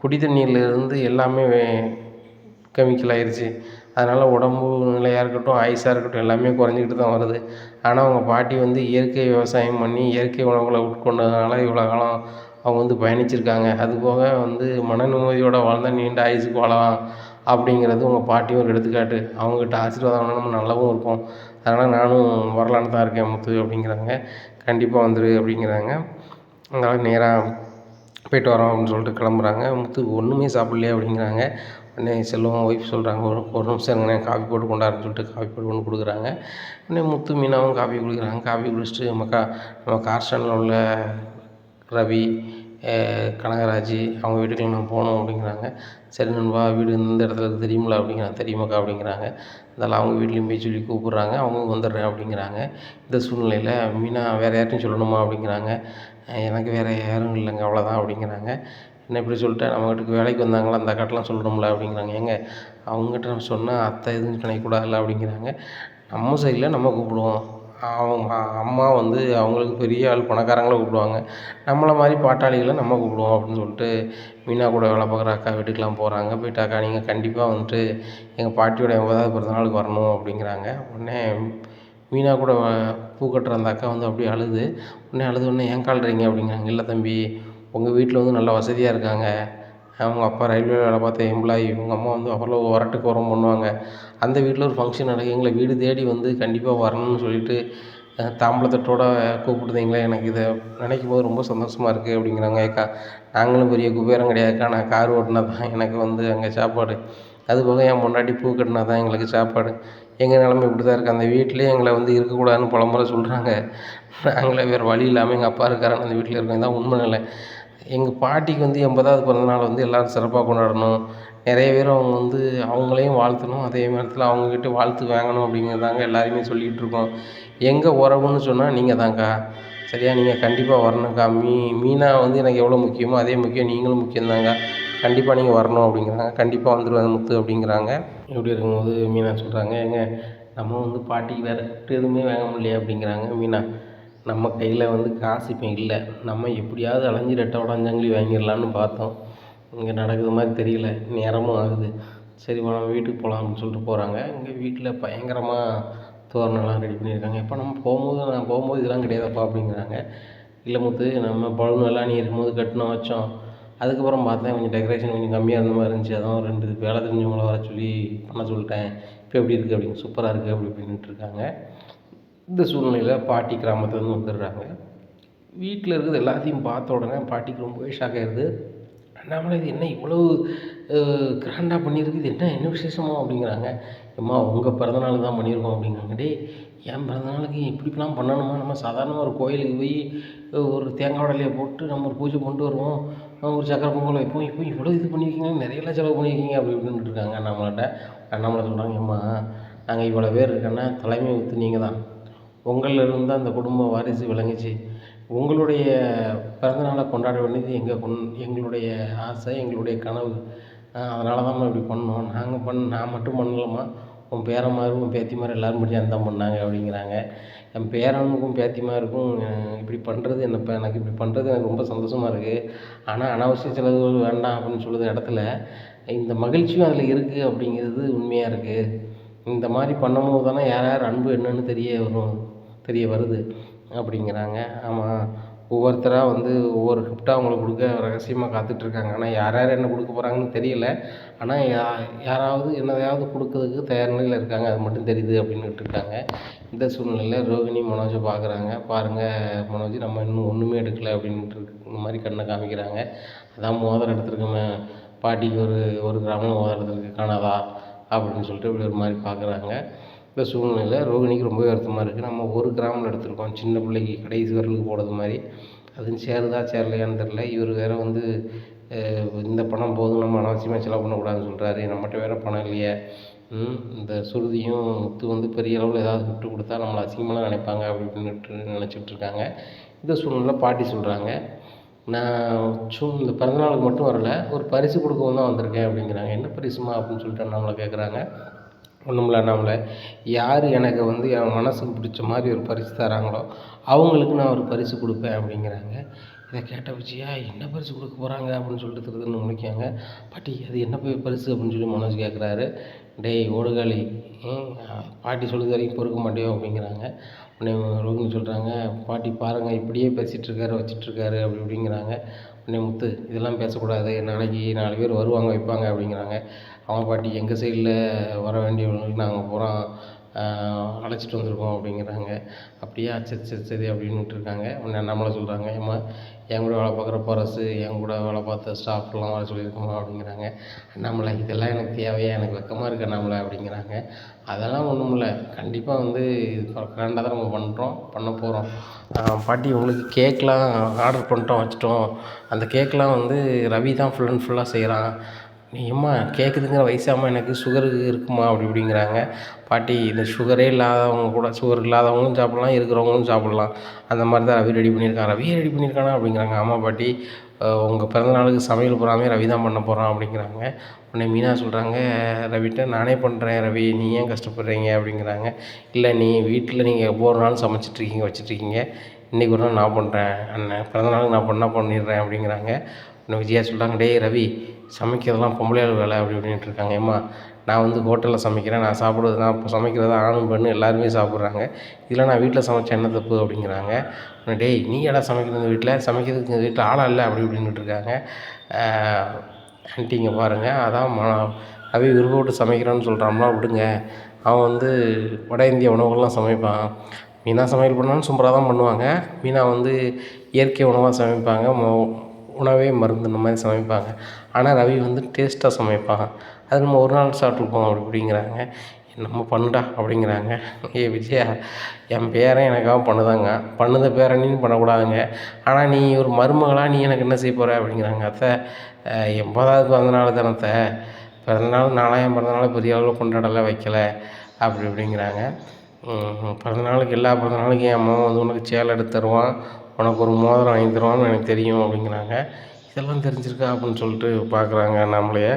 குடி தண்ணீர்லேருந்து எல்லாமே கெமிக்கல் ஆயிடுச்சு, அதனால் உடம்பு நிலையாக இருக்கட்டும், ஆயுசாக இருக்கட்டும் எல்லாமே குறைஞ்சிக்கிட்டு தான் வருது. ஆனால் அவங்க பாட்டி வந்து இயற்கை விவசாயம் பண்ணி இயற்கை உணவுகளை உட்கொண்டதுனால இவ்வளோ காலம் அவங்க வந்து பயணிச்சிருக்காங்க. அதுபோக வந்து மன நிம்மதியோடு வாழ்ந்தா நீண்ட ஆயுசுக்கு வாழலாம் அப்படிங்கிறது உங்கள் பாட்டியும் ஒரு எடுத்துக்காட்டு. அவங்ககிட்ட ஆசீர்வாதம் வாங்கினா நம்ம நல்லாவும் இருப்போம். அதனால் நானும் வரலான்னு தான் இருக்கேன் முத்து அப்படிங்கிறாங்க. கண்டிப்பாக வந்துரு அப்படிங்கிறாங்க. அதனால் நேராக போயிட்டு வரோம் அப்படின்னு சொல்லிட்டு கிளம்புறாங்க. முத்து ஒன்றுமே சாப்பிட்லையே அப்படிங்கிறாங்க. உடனே செல்வம் ஒய்ஃப் சொல்கிறாங்க, ஒரு நிமிஷம் இருங்கண்ணே, காஃபி போட்டு கொண்டாருன்னு சொல்லிட்டு காஃபி போட்டு கொண்டு கொடுக்குறாங்க. உடனே முத்து மீனாவும் காஃபி குடிக்கிறாங்க. காஃபி குடிச்சிட்டு நம்ம கார் ஸ்டாண்டில் உள்ள ரவி, கனகராஜ் அவங்க வீட்டுக்கெல்லாம் நான் போகணும் அப்படிங்கிறாங்க. சரி நண்பா, வீடு இந்த இடத்துல இருக்குது தெரியுமில்ல அப்படிங்கிறாங்க. தெரியுமாக்கா அப்படிங்கிறாங்க. அதனால் அவங்க வீட்லேயும் போய் சொல்லி கூப்பிட்றாங்க. அவங்களும் வந்துடுறேன் அப்படிங்கிறாங்க. இந்த சூழ்நிலையில் மீனா வேறு யார்ட்டையும் சொல்லணுமா அப்படிங்கிறாங்க. எனக்கு வேறு யாரும் இல்லைங்க, அவ்வளோதான் அப்படிங்கிறாங்க. என்ன இப்படி சொல்லிட்டேன், நம்ம வீட்டுக்கு வேலைக்கு வந்தாங்களா அந்த அக்காட்டெலாம் சொல்லணும்ல அப்படிங்கிறாங்க. ஏங்க அவங்ககிட்ட நம்ம சொன்னால் அத்தை எதுவும் நினைக்கக்கூடாதுல்ல அப்படிங்கிறாங்க. நம்ம சைடில் நம்ம கூப்பிடுவோம். அவங்க அம்மா வந்து அவங்களுக்கு பெரிய ஆள் பணக்காரங்கள கூப்பிடுவாங்க. நம்மளை மாதிரி பாட்டாளிகளை நம்ம கூப்பிடுவோம் அப்படின்னு சொல்லிட்டு மீனா கூட வேலை பார்க்குற அக்கா வீட்டுக்கெலாம் போகிறாங்க. போயிட்டு அக்கா நீங்கள் கண்டிப்பாக வந்துட்டு எங்கள் பாட்டியோட 80வது பிறந்தநாளுக்கு வரணும் அப்படிங்கிறாங்க. உடனே மீனா கூட பூ கட்டுற அந்த அக்கா வந்து அப்படியே அழுது. உடனே ஏன் கால்றீங்க அப்படிங்கிறாங்க. இல்லை தம்பி, உங்கள் வீட்டில் வந்து நல்ல வசதியாக இருக்காங்க. அவங்க அப்பா ரயில்வே வேலை பார்த்த எம்ப்ளாயி, உங்கள் அம்மா வந்து அவ்வளோ வரட்டுக்கு உரம் பண்ணுவாங்க. அந்த வீட்டில் ஒரு ஃபங்க்ஷன் நடக்குது, எங்களை வீடு தேடி வந்து கண்டிப்பாக வரணும்னு சொல்லிட்டு தாம்பூலத்தட்டோட கூப்பிடுதீங்களே, எனக்கு இதை நினைக்கும் போது ரொம்ப சந்தோஷமாக இருக்குது அப்படிங்கிறாங்க. ஏக்கா நாங்களும் பெரிய குபேரம் கிடையாதுக்கா, நான் கார் ஓட்டினா தான் எனக்கு வந்து அங்கே சாப்பாடு, அதுபோக என் முன்னாடி பூ கட்டினா தான் எங்களுக்கு சாப்பாடு. எங்கள் நிலமை இப்படி தான் இருக்குது. அந்த வீட்டிலே எங்களை வந்து இருக்கக்கூடாதுன்னு பலமுறை சொல்கிறாங்க. நாங்களே வேறு வழி இல்லாமல் எங்கள் அப்பா இருக்காருன்னு அந்த வீட்டில் இருக்கோம். இதான் உண்மை நிலை. எங்கள் பாட்டிக்கு வந்து 80வது பிறந்தநாள் வந்து எல்லோரும் சிறப்பாக கொண்டாடணும். நிறைய பேர் அவங்க வந்து அவங்களையும் வாழ்த்தணும், அதே நேரத்தில் அவங்கக்கிட்ட வாழ்த்து வாங்கணும் அப்படிங்கிறதாங்க எல்லாரையுமே சொல்லிக்கிட்டு இருக்கோம். எங்கள் உறவுன்னு சொன்னால் நீங்கள் தான்க்கா, சரியா? நீங்கள் கண்டிப்பாக வரணும்க்கா. மீனா வந்து எனக்கு எவ்வளோ முக்கியமோ அதே முக்கியம், நீங்களும் முக்கியம்தாங்க. கண்டிப்பாக நீங்கள் வரணும் அப்படிங்கிறாங்க. கண்டிப்பாக வந்துடுவேன் முத்து அப்படிங்கிறாங்க. இப்படி இருக்கும்போது மீனா சொல்கிறாங்க, ஏங்க நம்ம வந்து பாட்டிக்கு வேறு எதுவுமே வாங்க முடியலையே அப்படிங்கிறாங்க. மீனா, நம்ம கையில் வந்து காசு இப்போ இல்லை. நம்ம எப்படியாவது அலைஞ்சி ரெட்டை உடஞ்சாங்கலி வாங்கிடலான்னு பார்த்தோம். இங்கே நடக்குது மாதிரி தெரியல, நேரமும் ஆகுது. சரி நம்ம வீட்டுக்கு போகலாம் அப்படின்னு சொல்லிட்டு போகிறாங்க. இங்கே வீட்டில் பயங்கரமாக தோரணம்லாம் ரெடி பண்ணியிருக்காங்க. எப்போ நான் போகும்போது இதெல்லாம் கிடையாதப்பா அப்படிங்கிறாங்க. இல்லை முத்து, நம்ம பலூனெல்லாம் நீ இருக்கும்போது கட்டினோம் வச்சோம். அதுக்கப்புறம் பார்த்தேன் கொஞ்சம் டெக்கரேஷன் கொஞ்சம் கம்மியாக இருந்த மாதிரி இருந்துச்சு. அதான் 2 வேலை தெரிஞ்சவங்கள வர சொல்லி பண்ண சொல்லிட்டேன். இப்போ எப்படி இருக்குது அப்படின்னு, சூப்பராக இருக்குது அப்படி இப்படின்ட்டு இருக்காங்க. இந்த சூழ்நிலையில் பாட்டி கிராமத்துலேருந்து வந்துடுறாங்க. வீட்டில் இருக்கிறது எல்லாத்தையும் பார்த்த உடனே பாட்டிக்கு ரொம்பவே ஷாக் ஆகிடுது. அண்ணாமலை இது என்ன இவ்வளோ கிராண்டாக பண்ணியிருக்கு, இது என்ன விசேஷமோ அப்படிங்கிறாங்க. அம்மா உங்கள் பிறந்தநாள் தான் பண்ணியிருக்கோம் அப்படிங்கிறாங்க. டேய், என் பிறந்தநாளுக்கு இப்படிலாம் பண்ணணுமா? நம்ம சாதாரணமாக ஒரு கோயிலுக்கு போய் ஒரு தேங்காய் உடலையை போட்டு நம்ம ஒரு பூஜை கொண்டு வருவோம், ஒரு சக்கரை பொங்கல் வைப்போம். இப்போ இவ்வளோ இது பண்ணியிருக்கீங்க, நிறையலாம் செலவு பண்ணியிருக்கீங்க அப்படி இப்படின்ட்டு இருக்காங்க அண்ணாமலைட்ட. அண்ணாமலை சொல்கிறாங்க, அம்மா நாங்கள் இவ்வளோ பேர் இருக்கேன்னா தலைமை ஊற்று நீங்கள் தான். உங்களிலிருந்து தான் அந்த குடும்ப வாரிசு விளங்குச்சு. உங்களுடைய பிறந்தநாளை கொண்டாட வேண்டியது எங்களுடைய ஆசை, எங்களுடைய கனவு. அதனால தான்மா இப்படி பண்ணோம். நான் மட்டும் பண்ணலம்மா, உன் பேரன்மாரு உன் பேத்திமார் எல்லோரும் இப்படி தான் பண்ணாங்க அப்படிங்கிறாங்க. என் பேரனுக்கும் பேத்திமாருக்கும் இப்படி பண்ணுறது எனக்கு இப்படி பண்ணுறது எனக்கு ரொம்ப சந்தோஷமாக இருக்குது. ஆனால் அனாவசிய செலவுகள் வேண்டாம் அப்படின்னு சொல்லுற இடத்துல இந்த மகிழ்ச்சியும் அதில் இருக்குது அப்படிங்கிறது உண்மையாக இருக்குது. இந்த மாதிரி பண்ணும்போது தானே யார் அன்பு என்னன்னு தெரிய வருது அப்படிங்கிறாங்க. ஆமாம், ஒவ்வொருத்தராக வந்து ஒவ்வொரு கிஃப்ட்டாக அவங்களுக்கு கொடுக்க ரகசியமாக காத்துட்ருக்காங்க. ஆனால் யார் என்ன கொடுக்க போகிறாங்கன்னு தெரியல. ஆனால் யாராவது என்னதையாவது கொடுக்கறதுக்கு தயார் நிலையில் இருக்காங்க, அது மட்டும் தெரியுது அப்படின்னுட்டு இருக்காங்க. இந்த சூழ்நிலையில் ரோகிணி மனோஜை பார்க்குறாங்க. பாருங்கள் மனோஜ், நம்ம இன்னும் ஒன்றுமே எடுக்கலை அப்படின்ட்டு இந்த மாதிரி கண்ணை காமிக்கிறாங்க. அதான் மோதிரம் எடுத்துருக்கோமே, பாட்டிக்கு ஒரு கிராமம் மோதிரம் எடுத்துருக்கு காணாதா அப்படின்னு சொல்லிட்டு இப்படி ஒரு மாதிரி பார்க்குறாங்க. இந்த சூழ்நிலையில் ரோகிணிக்கு ரொம்பவே வருத்தமாக இருக்குது. நம்ம 1 கிராமில் எடுத்திருக்கோம், சின்ன பிள்ளைக்கு கடைசி விரலுக்கு போடுறது மாதிரி. அதுவும் சேருதா சேரலையான்னு தெரில. இவர் வேறு வந்து இந்த பணம் போதும், நம்ம அனாவசியமாக செலவு பண்ணக்கூடாதுன்னு சொல்கிறாரு. நம்மகிட்ட வேறு பணம் இல்லையே. இந்த சுருதியும் முத்து வந்து பெரிய அளவில் ஏதாவது விட்டு கொடுத்தா நம்மளை அசிங்கமாக நினைப்பாங்க அப்படி இப்படின்ட்டு நினச்சிட்டு இருக்காங்க. இந்த சூழ்நிலையில் பாட்டி சொல்கிறாங்க, நான் இந்த பிறந்தநாளுக்கு மட்டும் வரல, ஒரு பரிசு கொடுக்கவும் தான் வந்திருக்கேன் அப்படிங்கிறாங்க. என்ன பரிசுமா அப்படின்னு சொல்லிட்டு நம்மளை கேட்குறாங்க. ஒன்றுமில்ல அண்ணாமலை, யார் எனக்கு வந்து என் மனசுக்கு பிடிச்ச மாதிரி ஒரு பரிசு தராங்களோ அவங்களுக்கு நான் ஒரு பரிசு கொடுப்பேன் அப்படிங்கிறாங்க. இதை கேட்ட விஜயா என்ன பரிசு கொடுக்க போகிறாங்க அப்படின்னு சொல்லிட்டு திருதுன்னு முழிக்காங்க. பாட்டி அது என்ன பரிசு அப்படின்னு சொல்லி மனோஜ் கேட்குறாரு. டேய் ஓடுகாலி, பாட்டி சொல்லுது வரைக்கும் பொறுக்க மாட்டேயோ அப்படிங்கிறாங்க. உடனே ரோகிணி சொல்கிறாங்க, பாட்டி பாருங்கள் இப்படியே பேசிகிட்டு இருக்காரு வச்சிட்ருக்காரு அப்படி இப்படிங்கிறாங்க. உடனே முத்து இதெல்லாம் பேசக்கூடாது, நாளைக்கு 4 பேர் வருவாங்க வைப்பாங்க அப்படிங்கிறாங்க. அவங்க பாட்டி எங்கள் சைடில் வர வேண்டியவங்களுக்கு நாங்கள் பூரா அழைச்சிட்டு வந்திருக்கோம் அப்படிங்கிறாங்க. அப்படியா சரி சரி சரி அப்படின்னு விட்டுருக்காங்க. உடனே நம்மளை சொல்கிறாங்க, ஏம்மா என் கூட வேலை பார்க்குற பரசு என் கூட வேலை பார்த்த ஸ்டாஃப்லாம் வர சொல்லியிருக்கோமா அப்படிங்கிறாங்க. அண்ணாமலை இதெல்லாம் எனக்கு தேவையா, எனக்கு வெக்கமாக இருக்குது அண்ணாமலை அப்படிங்கிறாங்க. அதெல்லாம் ஒன்றும் இல்லை, கண்டிப்பாக வந்து இது கிராண்டாக தான் நம்ம பண்ண போகிறோம். பாட்டி உங்களுக்கு கேக்லாம் ஆர்டர் பண்ணிட்டோம் வச்சுட்டோம். அந்த கேக்லாம் வந்து ரவி தான் ஃபுல் அண்ட் ஃபுல்லாக செய்கிறான். நீ ஏம்மா கேட்குதுங்கிற வயசாம்மா எனக்கு சுகரு இருக்குமா அப்படி இப்படிங்கிறாங்க. பாட்டி இந்த சுகரே இல்லாதவங்க கூட சுகர் இல்லாதவங்களும் சாப்பிட்லாம், இருக்கிறவங்களும் சாப்பிட்லாம். அந்த மாதிரி தான் ரவி ரெடி பண்ணியிருக்கான். ரவியே ரெடி பண்ணியிருக்கானா அப்படிங்கிறாங்க. ஆமாம் பாட்டி, உங்கள் பிறந்தநாளுக்கு சமையல் பூராமே ரவி தான் பண்ண போகிறான் அப்படிங்கிறாங்க. உடனே மீனா சொல்கிறாங்க, ரவிட்ட நானே பண்ணுறேன் ரவி, நீ ஏன் கஷ்டப்படுறீங்க அப்படிங்கிறாங்க. இல்லை நீ வீட்டில் நீங்கள் ஒவ்வொரு நாளும் சமைச்சிட்ருக்கீங்க வச்சிட்ருக்கீங்க, இன்றைக்கி ஒரு நாள் நான் பண்ணுறேன் அண்ணன், பிறந்தநாளுக்கு நான் பண்ணிடுறேன் அப்படிங்கிறாங்க. உடனே விஜயா சொல்கிறாங்க, டேய் ரவி சமைக்கிறதெல்லாம் பொம்பளையாள் வேலை அப்படி இப்படின்ட்டு இருக்காங்க. ஏம்மா நான் வந்து ஹோட்டலில் சமைக்கிறேன், நான் சாப்பிட்றது நான் இப்போ சமைக்கிறது ஆணும் பெண்ணு எல்லாருமே சாப்பிட்றாங்க, இதில் நான் வீட்டில் சமைச்சா என்ன தப்பு அப்படிங்கிறாங்க. டேய் நீ ஏடா சமைக்கிறது வீட்டில், சமைக்கிறதுக்கு எங்கள் வீட்டில் ஆளாக இல்லை அப்படி இப்படின்ட்டு இருக்காங்க. ஆன்ட்டிங்க பாருங்கள், அதான் ரவி விருப்பப்பட்டு சமைக்கிறான்னு சொல்கிறான்னா விடுங்க, அவன் வந்து வட இந்திய உணவுகள்லாம் சமைப்பான். மீனா சமையல் பண்ணாலும் சூப்பராக தான் பண்ணுவாங்க. மீனா வந்து இயற்கை உணவாக சமைப்பாங்க, உணவே மருந்து இந்த மாதிரி சமைப்பாங்க. ஆனால் ரவி வந்து டேஸ்ட்டாக சமைப்பான், அது நம்ம ஒரு நாள் சாப்பிட்ருப்போம் அப்படி இப்படிங்கிறாங்க. நம்ம பண்ணுடா அப்படிங்கிறாங்க. விஜயா என் பேரன் எனக்காக பண்ணுதாங்க, பண்ணுத பேரனையும் பண்ணக்கூடாதுங்க, ஆனால் நீ ஒரு மருமகளாக நீ எனக்கு என்ன செய்ய போகிற அப்படிங்கிறாங்க. அத்தை 80வது பிறந்தநாள் தானத்தை, பிறந்தநாள் நாளாயம் பிறந்தநாள் பெரிய அளவில் கொண்டாடலை வைக்கலை அப்படி இப்படிங்கிறாங்க. பிறந்தநாளுக்கு எல்லா பிறந்தநாளுக்கும் என் அம்மா வந்து உனக்கு சேலை எடுத்து தருவான், உனக்கு ஒரு மோதிரம் வாங்கி தருவான்னு எனக்கு தெரியும் அப்படிங்கிறாங்க. இதெல்லாம் தெரிஞ்சிருக்கா அப்படின்னு சொல்லிட்டு பார்க்குறாங்க நம்மளையே.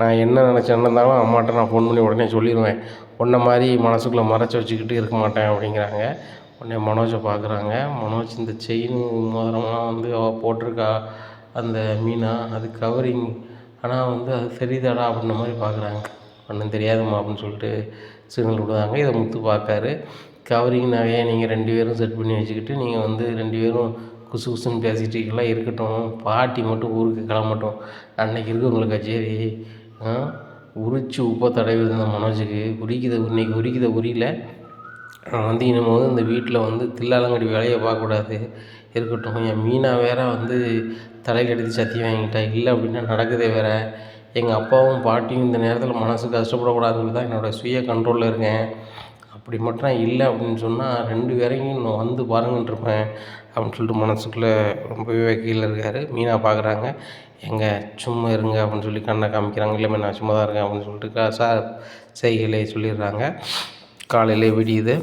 நான் என்ன நினச்சேன்னு இருந்தாலும் அம்மாட்ட நான் ஃபோன் பண்ணி உடனே சொல்லிடுவேன், உன்னை மாதிரி மனசுக்குள்ளே மறைச்சி வச்சுக்கிட்டு இருக்க மாட்டேன் அப்படிங்கிறாங்க. உடனே மனோஜை பார்க்குறாங்க. மனோஜ் இந்த செயின் மோதிரம்லாம் வந்து அவள் போட்டிருக்கா அந்த மீனா, அது கவரிங், ஆனால் வந்து அது தெரியுதாடா அப்படின்ற மாதிரி பார்க்குறாங்க. ஒன்றும் தெரியாதும்மா அப்படின்னு சொல்லிட்டு சிக்னல் விடுவாங்க. இதை முத்து பார்க்காரு. கவரிங் நகையை நீங்கள் 2 பேரும் செட் பண்ணி வச்சுக்கிட்டு நீங்கள் வந்து 2 பேரும் குசு குசுன்னு பேசிகிட்டு இருக்கீங்களா, இருக்கட்டும், பாட்டி மட்டும் ஊருக்கு கிளம்பட்டும், அன்னைக்கு இருக்குது உங்களுக்கு கச்சேரி. உரிச்சு உப்பை தடவி இருந்த மனோஜுக்கு இன்னைக்கு உரிக்குத உரியில் வந்து இனிமேல் வந்து இந்த வீட்டில் வந்து தில்லாலங்கடி வேலையை பார்க்கக்கூடாது, இருக்கட்டும். என் மீனா வேற வந்து தலைக்கு அடித்து சத்தியம் வாங்கிட்டா, இல்லை அப்படின்னா நடக்குதே வேறு. எங்கள் அப்பாவும் பாட்டியும் இந்த நேரத்தில் மனசு கஷ்டப்படக்கூடாதுன்னு தான் என்னோடய சுய கண்ட்ரோலில் இருக்கேன். அப்படி மட்டும் இல்லை அப்படின்னு சொன்னால் 2 பேரையும் நான் வந்து பாருங்கன்ட்ருப்பேன் அப்படின்னு சொல்லிட்டு மனசுக்குள்ளே ரொம்பவே கீழே இருக்கார். மீனா பார்க்குறாங்க, எங்க சும்மா இருங்க அப்படின்னு சொல்லி கண்ணை காமிக்கிறாங்க. இல்லைம்மா நான் சும்மா தான் இருக்கேன் அப்படின்னு சொல்லிட்டு செய்களை சொல்லிடுறாங்க. காலையில் விடியுது.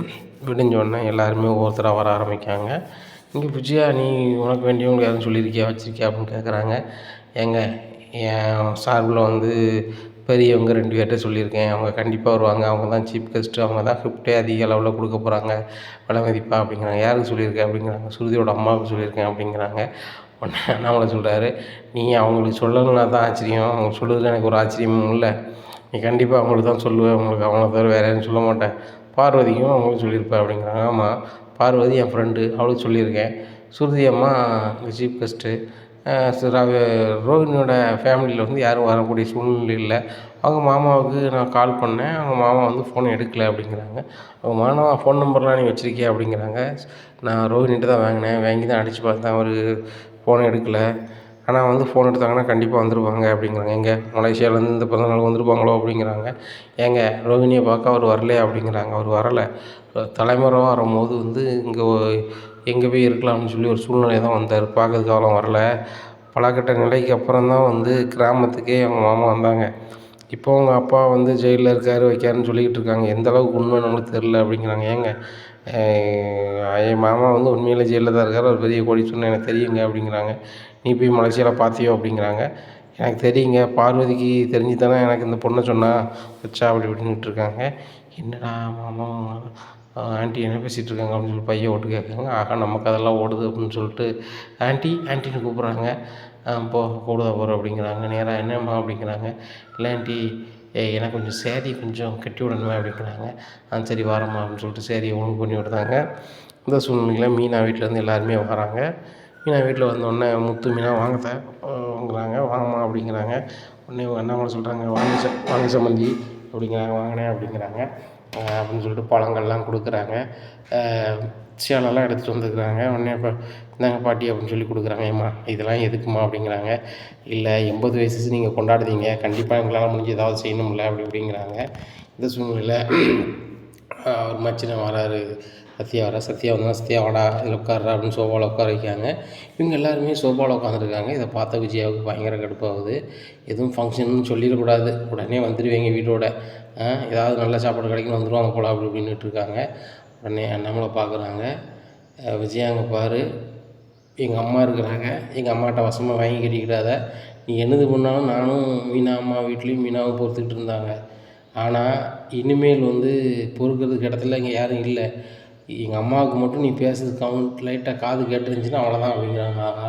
விடிஞ்சோடனே எல்லாருமே ஒவ்வொருத்தராக வர ஆரம்பிக்காங்க. இங்கே விஜயா நீ உனக்கு வேண்டியவங்க யாரும் சொல்லியிருக்கியா வச்சுருக்கியா அப்படின்னு கேட்குறாங்க. ஏங்க என் சார்பில் வந்து பெரியவங்க 2 பேர்கிட்ட சொல்லியிருக்கேன், அவங்க கண்டிப்பாக வருவாங்க, அவங்க தான் சீஃப் கெஸ்ட்டு, அவங்க தான் கிஃப்ட்டே அதிக அளவில் கொடுக்க போகிறாங்க, விலை மதிப்பாக அப்படிங்கிறாங்க. யாருக்கு சொல்லியிருக்கேன் அப்படிங்கிறாங்க. சுருதியோட அம்மாவுக்கு சொல்லியிருக்கேன் அப்படிங்கிறாங்க. உடனே அண்ணாமலை சொல்கிறாரு, நீ அவங்களுக்கு சொல்லலைன்னா தான் ஆச்சரியம், அவங்க சொல்லுறதுல எனக்கு ஒரு ஆச்சரியமும் இல்லை, நீ கண்டிப்பாக அவங்களுக்கு தான் சொல்லுவேன், அவங்களுக்கு அவங்கள தவிர வேறு யாரும் சொல்ல மாட்டேன், பார்வதிக்கும் அவங்களுக்கு சொல்லியிருப்பேன் அப்படிங்கிறாங்க. ஆமாம் பார்வதி என் ஃப்ரெண்டு, அவளுக்கு சொல்லியிருக்கேன், சுருதி அம்மா சீஃப் கெஸ்ட்டு, ரோஹினியோட ஃபேமிலியில் வந்து யாரும் வரக்கூடிய சூழ்நிலை இல்லை, அவங்க மாமாவுக்கு நான் கால் பண்ணேன், அவங்க மாமா வந்து ஃபோனை எடுக்கலை அப்படிங்கிறாங்க. அவங்க மாமா ஃபோன் நம்பர்லாம் நீ வச்சுருக்கியா அப்படிங்கிறாங்க. நான் ரோஹினிகிட்ட தான் வாங்கி தான் அடித்து பார்த்தேன், அவர் ஃபோனை எடுக்கலை, ஆனால் வந்து ஃபோன் எடுத்தாங்கன்னா கண்டிப்பாக வந்துடுவாங்க அப்படிங்கிறாங்க. எங்கே மலேசியாவிலேருந்து இந்த பிறந்தநாள் வந்துருப்பாங்களோ அப்படிங்கிறாங்க. ஏங்க ரோஹினியை பார்க்க அவர் வரலையா அப்படிங்கிறாங்க. அவர் வரலை, தலைமுறைவாக வரும்போது வந்து இங்கே எங்கே போய் இருக்கலாம்னு சொல்லி ஒரு சூழ்நிலை தான் வந்தார், பார்க்கறதுக்கு அவெல்லாம் வரல, பலகட்ட நிலைக்கு அப்புறம் தான் வந்து கிராமத்துக்கே அவங்க மாமா வந்தாங்க. இப்போ அவங்க அப்பா வந்து ஜெயிலில் இருக்கார் வைக்காருன்னு சொல்லிக்கிட்டு இருக்காங்க, எந்த அளவுக்கு உண்மை நம்மளுக்கு தெரில அப்படிங்கிறாங்க. ஏங்க என் மாமா வந்து உண்மையிலே ஜெயிலில் தான் இருக்கார், ஒரு பெரிய கோடீஸ்வரன் எனக்கு தெரியுங்க அப்படிங்கிறாங்க. நீ போய் மலேசியாவில் பார்த்தியோ அப்படிங்கிறாங்க. எனக்கு தெரியுங்க, பார்வதிக்கு தெரிஞ்சு தானே எனக்கு இந்த பொண்ணை சொன்னா வச்சா அப்படி இப்படின்னுட்டு இருக்காங்க. என்னடா மாமா ஆண்டி என்ன பேசிகிட்டு இருக்காங்க அப்படின்னு சொல்லி பையன் ஓட்டு கேட்காங்க. ஆகா நமக்கு அதெல்லாம் ஓடுது அப்படின்னு சொல்லிட்டு ஆண்டின்னு கூப்பிட்றாங்க. கூப்பிடுதா போகிற அப்படிங்கிறாங்க. நேராக என்னம்மா அப்படிங்கிறாங்க. இல்லை ஆண்டி எனக்கு கொஞ்சம் சேரீ கொஞ்சம் கட்டி விடணுமே அப்படிங்கிறாங்க. சரி வாரம்மா அப்படின்னு சொல்லிட்டு சேரீயை ஒழுங்கு பண்ணி விடுறாங்க. இந்த சூழ்நிலையில் மீனா வீட்டிலேருந்து எல்லாருமே வராங்க. மீனா வீட்டில் வந்தோடனே முத்து மீனா வாங்கங்கிறாங்க. வாங்கம்மா அப்படிங்கிறாங்க. உடனே அண்ணாமலை சொல்கிறாங்க வாங்க சம்மந்தி அப்படிங்கிறாங்க. வாங்கினேன் அப்படிங்கிறாங்க. அப்படின்னு சொல்லிட்டு பழங்கள்லாம் கொடுக்குறாங்க. சேலைலாம் எடுத்துகிட்டு வந்துருக்குறாங்க. உடனே இப்போ இந்தாங்க பாட்டி அப்படின்னு சொல்லி கொடுக்குறாங்க. ஏம்மா இதெல்லாம் எதுக்குமா அப்படிங்கிறாங்க. இல்லை 80 வயசு நீங்கள் கொண்டாடுதீங்க, கண்டிப்பாக எங்களால் முடிஞ்சு ஏதாவது செய்யணும்ல அப்படி இப்படிங்கிறாங்க. இந்த சூழ்நிலையில் அவர் மச்சினன் வராரு. சத்யா வந்தோன்னா சத்யா வாடா இதில் உட்கார்றா அப்படின்னு சோஃபாவில் உட்கார வைக்காங்க. இவங்க எல்லாருமே சோஃபாவில் உட்காந்துருக்காங்க. இதை பார்த்த விஜயாவுக்கு பயங்கர கடுப்பாகுது. எதுவும் ஃபங்க்ஷன்னு சொல்லிடக்கூடாது, உடனே வந்துடுவீங்க வீட்டோட, ஏதாவது நல்ல சாப்பாடு கிடைக்குன்னு வந்துடுவாங்க போல அப்படி இப்படின்னுட்டு இருக்காங்க. உடனே அண்ணாமலை பார்க்குறாங்க. விஜயா அங்கே பாரு, எங்கள் அம்மா இருக்கிறாங்க, எங்கள் அம்மாட்ட வசமாக வாங்கி கட்டிக்கிட்டாத, நீ என்னது பண்ணாலும் நானும் மீனா அம்மா வீட்லேயும் மீனாவும் பொறுத்துக்கிட்டு இருந்தாங்க. ஆனால் இனிமேல் பொறுக்கிறதுக்கு இடத்துல இங்கே யாரும் இல்லை. எங்கள் அம்மாவுக்கு மட்டும் நீ பேசுறது லைட்டாக காது கேட்டுருந்துச்சின்னா அவ்வளோதான் அப்படிங்கிறாங்க. ஆகா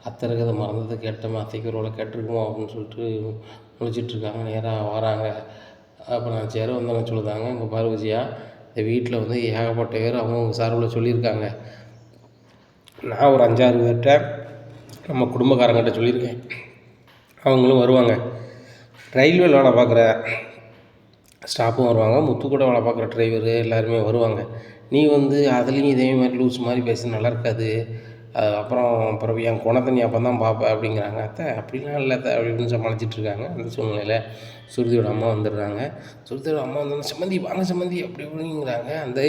அத்தை இருக்கிறத மறந்தது கேட்டோமே, அத்தைக்கு ஒரு வேளை கேட்டிருக்குமோ அப்படின்னு சொல்லிட்டு முழிச்சிட்ருக்காங்க. நேராக வராங்க. அப்போ நான் சேர வந்தேன்னு சொல்லுதாங்க. இங்கே பாரு விஜயா, இந்த வீட்டில் ஏகப்பட்ட பேர் அவங்கவுங்க சார்பில் சொல்லியிருக்காங்க. நான் ஒரு 5-6 பேர்கிட்ட நம்ம குடும்பக்காரங்கிட்ட சொல்லியிருக்கேன். அவங்களும் வருவாங்க. ரயில்வேல வேலை பார்க்குற ஸ்டாஃப்பும் வருவாங்க, முத்து கூட வேலை பார்க்குற டிரைவரு எல்லாருமே வருவாங்க. நீ அதுலேயும் இதே மாதிரி லூஸ் மாதிரி பேச நல்லா இருக்காது. அப்புறம் என் குணத்தை நீ அப்போ தான் பார்ப்ப அப்படிங்கிறாங்க. அத்தை அப்படிலாம் இல்லை அத்தை அப்படி இப்படின்னு சமாளிச்சிட்ருக்காங்க. அந்த சூழ்நிலையில் சுருதியோட அம்மா வந்துடுறாங்க. சுருதியோட அம்மா வந்தோடனே சம்மந்தி வாங்க சம்மந்தி அப்படி இப்படிங்கிறாங்க. அந்த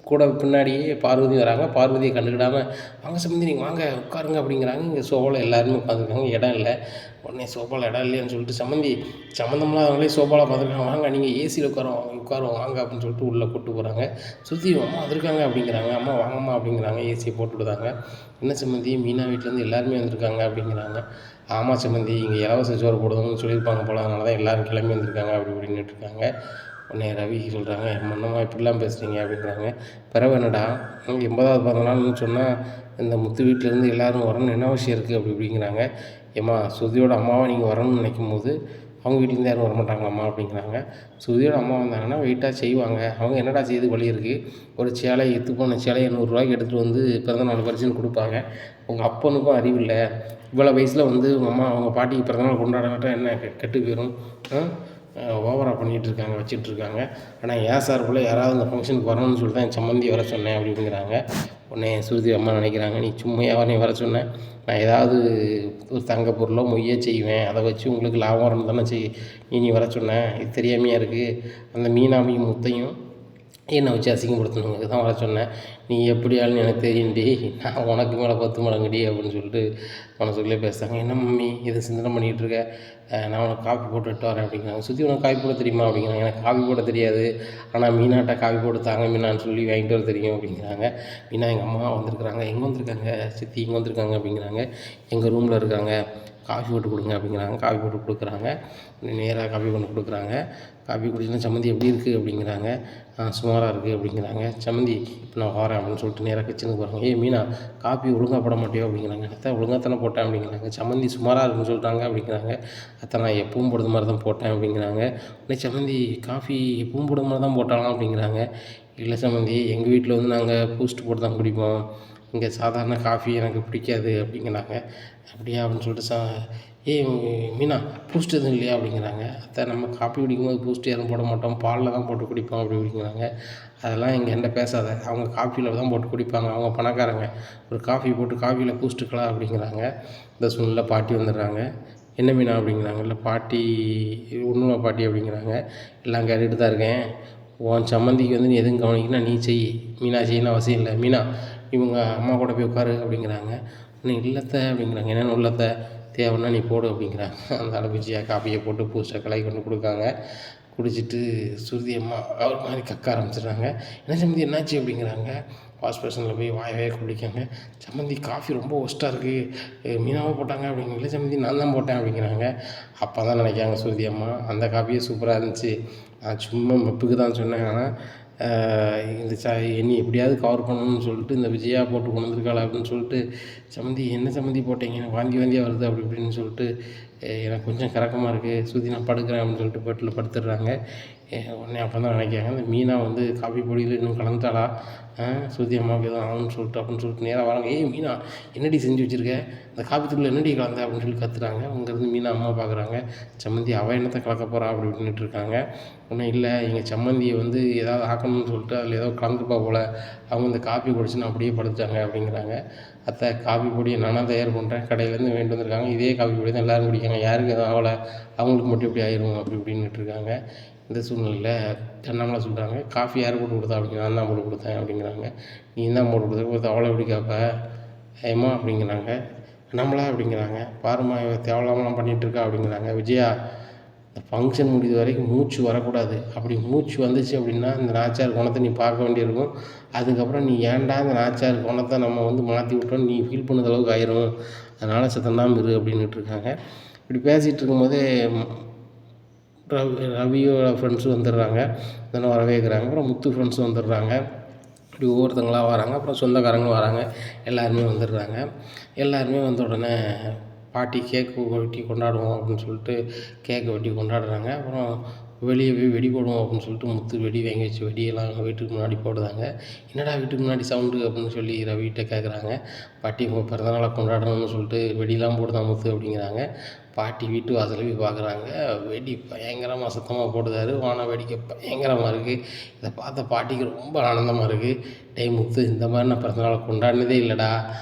கூட பின்னாடியே பார்வதி வராங்க. பார்வதியை கண்டுக்கிடாமல் வாங்க சம்மந்தி நீங்கள் வாங்க உட்காருங்க அப்படிங்கிறாங்க. இங்கே சோஃபாவில் எல்லாருமே உட்காந்துருக்காங்க. இடம் இல்லை. உடனே சோஃபாவில் இடம் இல்லைன்னு சொல்லிட்டு சம்மந்தமில்லாதவங்களே சோஃபாவில் உட்காந்துருக்காங்க. வாங்க நீங்கள் ஏசியில் உட்காருவோம் வாங்க அப்படின்னு சொல்லிட்டு உள்ளே கூப்பிட்டு போகிறாங்க. சுற்றி அம்மா வந்திருக்காங்க அப்படிங்கிறாங்க. அம்மா வாங்கம்மா அப்படிங்கிறாங்க. ஏசியை போட்டு விடுதாங்க. என்ன சம்மந்தி மீனா வீட்டிலேருந்து எல்லாருமே வந்திருக்காங்க அப்படிங்கிறாங்க. ஆமாம் சம்மந்தி இங்கே இலவச சோறு போடுவோம்னு சொல்லியிருப்பாங்க போல், அதனால தான் எல்லோரும் கிளம்பி வந்திருக்காங்க அப்படி இப்படின்னுட்டு இருக்காங்க. உடனே ரவி சொல்கிறாங்க, மன்னம்மா இப்படிலாம் பேசுகிறீங்க அப்படிங்கிறாங்க. பிறகு என்னடா 80வது பிறந்த நாள்னு சொன்னால் இந்த முத்து வீட்டிலேருந்து எல்லோரும் வரணும்னு என்ன அவசியம் இருக்குது அப்படி இப்படிங்கிறாங்க. ஏம்மா சுருதியோட அம்மாவை நீங்கள் வரணும்னு நினைக்கும் போது அவங்க வீட்டிலேருந்து யாரும் வரமாட்டாங்களாம்மா அப்படிங்கிறாங்க. சுருதியோட அம்மா வந்தாங்கன்னா வெயிட்டாக செய்வாங்க. அவங்க என்னடா செய்து வழி இருக்குது, ஒரு சேலை போன சேலையை 100 ரூபாய்க்கு எடுத்துகிட்டு பிறந்தநாள் பரிசுன்னு கொடுப்பாங்க. உங்கள் அப்பனுக்கும் அறிவில்லை, இவ்வளோ வயசில் உங்கள் அம்மா அவங்க பாட்டிக்கு பிறந்தநாள் கொண்டாடாட்டா என்ன கெட்டு போயிடும், ஓவராக பண்ணிகிட்ருக்காங்க வச்சிட்ருக்காங்க. ஆனால் ஏன் சார்பில் யாராவது இந்த ஃபங்க்ஷனுக்கு வரணும்னு சொல்லிட்டு தான் என் சம்மந்தி வர சொன்னேன் அப்படிங்கிறாங்க. உடனே சுருதி அம்மா நினைக்கிறாங்க, நீ சும்மையாக நீ வர சொன்னேன், நான் ஏதாவது ஒரு தங்க பொருளோ மொய்யே செய்வேன், அதை வச்சு உங்களுக்கு லாபம் வரணும் தானே நீ வர சொன்னேன், இது தெரியாமையாக இருக்குது. அந்த மீனாமையும் முத்தையும் என்னை வச்சு அசிங்கப்படுத்தணுங்க தான் வர சொன்னேன். நீ எப்படி ஆளுன்னு எனக்கு தெரியும்டி, நான் உனக்கு மேலே 10 மடங்குடி அப்படின்னு சொல்லிட்டு மனசுக்குள்ளே பேசுகிறாங்க. என்ன மம்மி இதை சிந்தனை பண்ணிகிட்ருக்க, நான் உனக்கு காஃபி போட்டுட்டு வரேன் அப்படிங்கிறாங்க. சுற்றி உனக்கு காஃபி போட தெரியுமா அப்படிங்கிறாங்க. எனக்கு காஃபி போட தெரியாது, ஆனால் மீனாட்ட காஃபி போட்டு தாங்க மீனான்னு சொல்லி வாங்கிட்டு வர தெரியும் அப்படிங்கிறாங்க. மீனா எங்கள் அம்மா வந்திருக்குறாங்க. எங்கே வந்திருக்காங்க சித்தி, இங்கே வந்திருக்காங்க அப்படிங்கிறாங்க. எங்கள் ரூமில் இருக்காங்க, காஃபி போட்டு கொடுங்க அப்படிங்கிறாங்க. காஃபி போட்டு கொடுக்குறாங்க. நேராக காஃபி கொண்டு கொடுக்குறாங்க. காஃபி குடிச்சுன்னா சம்மந்தி எப்படி இருக்குது அப்படிங்கிறாங்க. சுமாராக இருக்குது அப்படிங்கிறாங்க. சம்மந்தி இப்போ நான் வரேன் அப்படின்னு சொல்லிட்டு நேராக கிச்சனுக்கு போகிறாங்க. மீனா காஃபி ஒழுங்காக போட மாட்டியோ அப்படிங்கிறாங்க. அத்தை ஒழுங்காக தானே போட்டேன் அப்படிங்கிறாங்க. சம்மந்தி சுமாராக இருக்குன்னு சொல்லிட்டாங்க அப்படிங்கிறாங்க. அத்தை நான் எப்பவும் போடுற மாதிரி தான் போட்டேன் அப்படிங்கிறாங்க. உடனே சம்மந்தி காஃபி எப்பவும் போடுற மாதிரி தான் போட்டாலாம் அப்படிங்கிறாங்க. இல்லை சம்மந்தி எங்கள் வீட்டில் நாங்கள் பூஸ்ட் போட்டு தான் குடிப்போம், இங்கே சாதாரண காஃபி எனக்கு பிடிக்காது அப்படிங்கிறாங்க. அப்படியா அப்படின்னு சொல்லிட்டு மீனா பூஸ்ட் எதுவும் இல்லையா அப்படிங்கிறாங்க. அத்தை நம்ம காஃபி குடிக்கும்போது பூஸ்ட் யாரும் போட மாட்டோம், பாலில் தான் போட்டு குடிப்போம் அப்படி அப்படிங்கிறாங்க. அதெல்லாம் இங்கே என்கிட்ட பேசாத, அவங்க காஃபியில் தான் போட்டு குடிப்பாங்க, அவங்க பணக்காரங்க, ஒரு காஃபி போட்டு காஃபியில் பூஸ்ட்டுக்கலாம் அப்படிங்கிறாங்க. இந்த சூழ்நிலை பாட்டி வந்துடுறாங்க. என்ன மீனா அப்படிங்கிறாங்க. இல்லை பாட்டி ஒன்றுமா பாட்டி அப்படிங்கிறாங்க. எல்லாம் கேட்டுட்டு தான் இருக்கேன், உன் சம்மந்திக்கு நீ எதுவும் கவனிக்கணும், நீ செய், மீனா செய்யணும் அவசியம் இல்லை, மீனா இவங்க அம்மா கூட போய் உட்காரு அப்படிங்கிறாங்க. இன்னும் இல்லத்தை அப்படிங்கிறாங்க. என்னென்னு உள்ளத்தை தேவைன்னா நீ போடு அப்படிங்கிறாங்க. அந்த அளவுச்சியாக காப்பியை போட்டு பூஸ்ட்டை கலக்கி கொண்டு கொடுக்காங்க. குடிச்சிட்டு சுருதி அம்மா அவர் மாதிரி கக்க ஆரம்பிச்சிடுறாங்க. என்ன சம்மந்தி என்னாச்சு அப்படிங்கிறாங்க. வாஷ் பேஷனில் போய் வாயவே குடிக்காங்க. சம்மந்தி காஃபி ரொம்ப ஒஸ்ட்டாக இருக்குது, மீனாவை போட்டாங்க அப்படிங்கிற. இல்லை சம்மந்தி நான் தான் போட்டேன் அப்படிங்கிறாங்க. அப்போ தான் நினைக்காங்க சுருதி அம்மா, அந்த காஃபியே சூப்பராக இருந்துச்சு, நான் சும்மா மெப்புக்கு தான் சொன்னேன், ஆனால் இந்த என்னை எப்படியாவது கவர் பண்ணணும்னு சொல்லிட்டு இந்த விஜயா போட்டு கொண்டு வந்திருக்காளா அப்படின்னு சொல்லிட்டு, சம்மந்தி என்ன சம்மந்தி போட்டீங்க, எனக்கு வாந்தி வாந்தியாக வருது அப்படி இப்படின்னு சொல்லிட்டு, எனக்கு கொஞ்சம் கறக்கமாக இருக்குது, சுற்றி நான் படுக்கிறேன் அப்படின்னு சொல்லிட்டு பெட்டில் படுத்துடுறாங்க. உடனே அப்போ தான் நினைக்காங்க, இந்த மீனா வந்து காஃபி பொடியில் இன்னும் கலந்துட்டாளா, சுருதி அம்மாவுக்கு எதுவும் ஆகும்னு சொல்லிட்டு அப்படின்னு சொல்லிட்டு நேராக வராங்க. ஏய் மீனா, என்னடி செஞ்சு வச்சுருக்க, இந்த காஃபி தூளில் என்னடி கலந்த அப்படின்னு சொல்லி கத்துறாங்க. அங்கேருந்து மீனா அம்மா பார்க்குறாங்க. சம்மந்தி அவள் என்னத்தை கலக்க போகிறா அப்படி இப்படின்னுட்டு இருக்காங்க. ஒன்றும் இல்லை, எங்கள் சம்மந்தியை வந்து ஏதாவது ஆக்கணும்னு சொல்லிட்டு அதில் ஏதோ கலந்துப்பா போல், அவங்க இந்த காஃபி குடிச்சுன்னு அப்படியே படுத்துட்டாங்க அப்படிங்கிறாங்க. அத்தை, காஃபி பொடியை நானாக தயார் பண்ணுறேன், கடையிலேருந்து வாங்கிட்டு வந்திருக்காங்க, இதே காஃபி பொடி தான் எல்லோரும் குடிக்காங்க, யாருக்கு எதுவும் ஆகலை, அவங்களுக்கு மட்டும் எப்படி ஆயிரும் அப்படி இப்படின்னுட்டு இருக்காங்க. இந்த சூழ்நிலையில் அண்ணாமலை சொல்கிறாங்க, காஃபி யார் போட்டு கொடுத்தா அப்படிங்க, நான் தான் போட்டு கொடுத்தேன் அப்படிங்கிறாங்க. நீ தான் போட்டு கொடுத்த அவளை எப்படி கேட்ப ஏம்மா அப்படிங்கிறாங்க. அண்ணாமலை அப்படிங்கிறாங்க, பாருமா இவ தேவையில்லாமலாம் பண்ணிகிட்ருக்கா அப்படிங்கிறாங்க. விஜயா, இந்த ஃபங்க்ஷன் முடிஞ்ச வரைக்கும் மூச்சு வரக்கூடாது, அப்படி மூச்சு வந்துச்சு அப்படின்னா இந்த நாச்சார் குணத்தை நீ பார்க்க வேண்டியிருக்கும். அதுக்கப்புறம் நீ ஏன்டா இந்த நாச்சார் குணத்தை நம்ம வந்து மாற்றி விட்டோன்னு நீ ஃபீல் பண்ணது அளவுக்கு ஆயிரும், அதனால் சத்தம்தான் இரு அப்படின்னுட்டு இருக்காங்க. இப்படி பேசிகிட்டு இருக்கும்போதே ரவியோட ஃப்ரெண்ட்ஸும் வந்துடுறாங்க, இதெல்லாம் வரவேற்கிறாங்க. அப்புறம் முத்து ஃப்ரெண்ட்ஸும் வந்துடுறாங்க. இப்படி ஒவ்வொருத்தங்களாக வராங்க. அப்புறம் சொந்தக்காரங்களும் வராங்க, எல்லாருமே வந்துடுறாங்க. எல்லாருமே வந்த உடனே பாட்டி கேக்கு வெட்டி கொண்டாடுவோம் அப்படின்னு சொல்லிட்டு கேக்கை வெட்டி கொண்டாடுறாங்க. அப்புறம் வெளியே போய் வெடி போடுவோம் அப்படின்னு சொல்லிட்டு முத்து வெடி வாங்கி வச்சு வெடியெல்லாம் வீட்டுக்கு முன்னாடி போடுறாங்க. என்னடா வீட்டுக்கு முன்னாடி சவுண்டு அப்படின்னு சொல்லி ரவிகிட்ட கேட்குறாங்க. பாட்டி உங்கள் பிறந்தநாளை கொண்டாடணும்னு சொல்லிட்டு வெடிலாம் போடுதான் முத்து அப்படிங்கிறாங்க. பாட்டி வீட்டு வாசலில் போய் பார்க்குறாங்க, வெடி பயங்கரமாக சத்தமாக போடுதாரு, வான வேடிக்கை பயங்கரமாக இருக்குது. இதை பார்த்த பாட்டிக்கு ரொம்ப ஆனந்தமாக இருக்குது. டேய் முத்து, இந்த மாதிரி நான் பிறந்தநாளை கொண்டாடினதே இல்லைடா,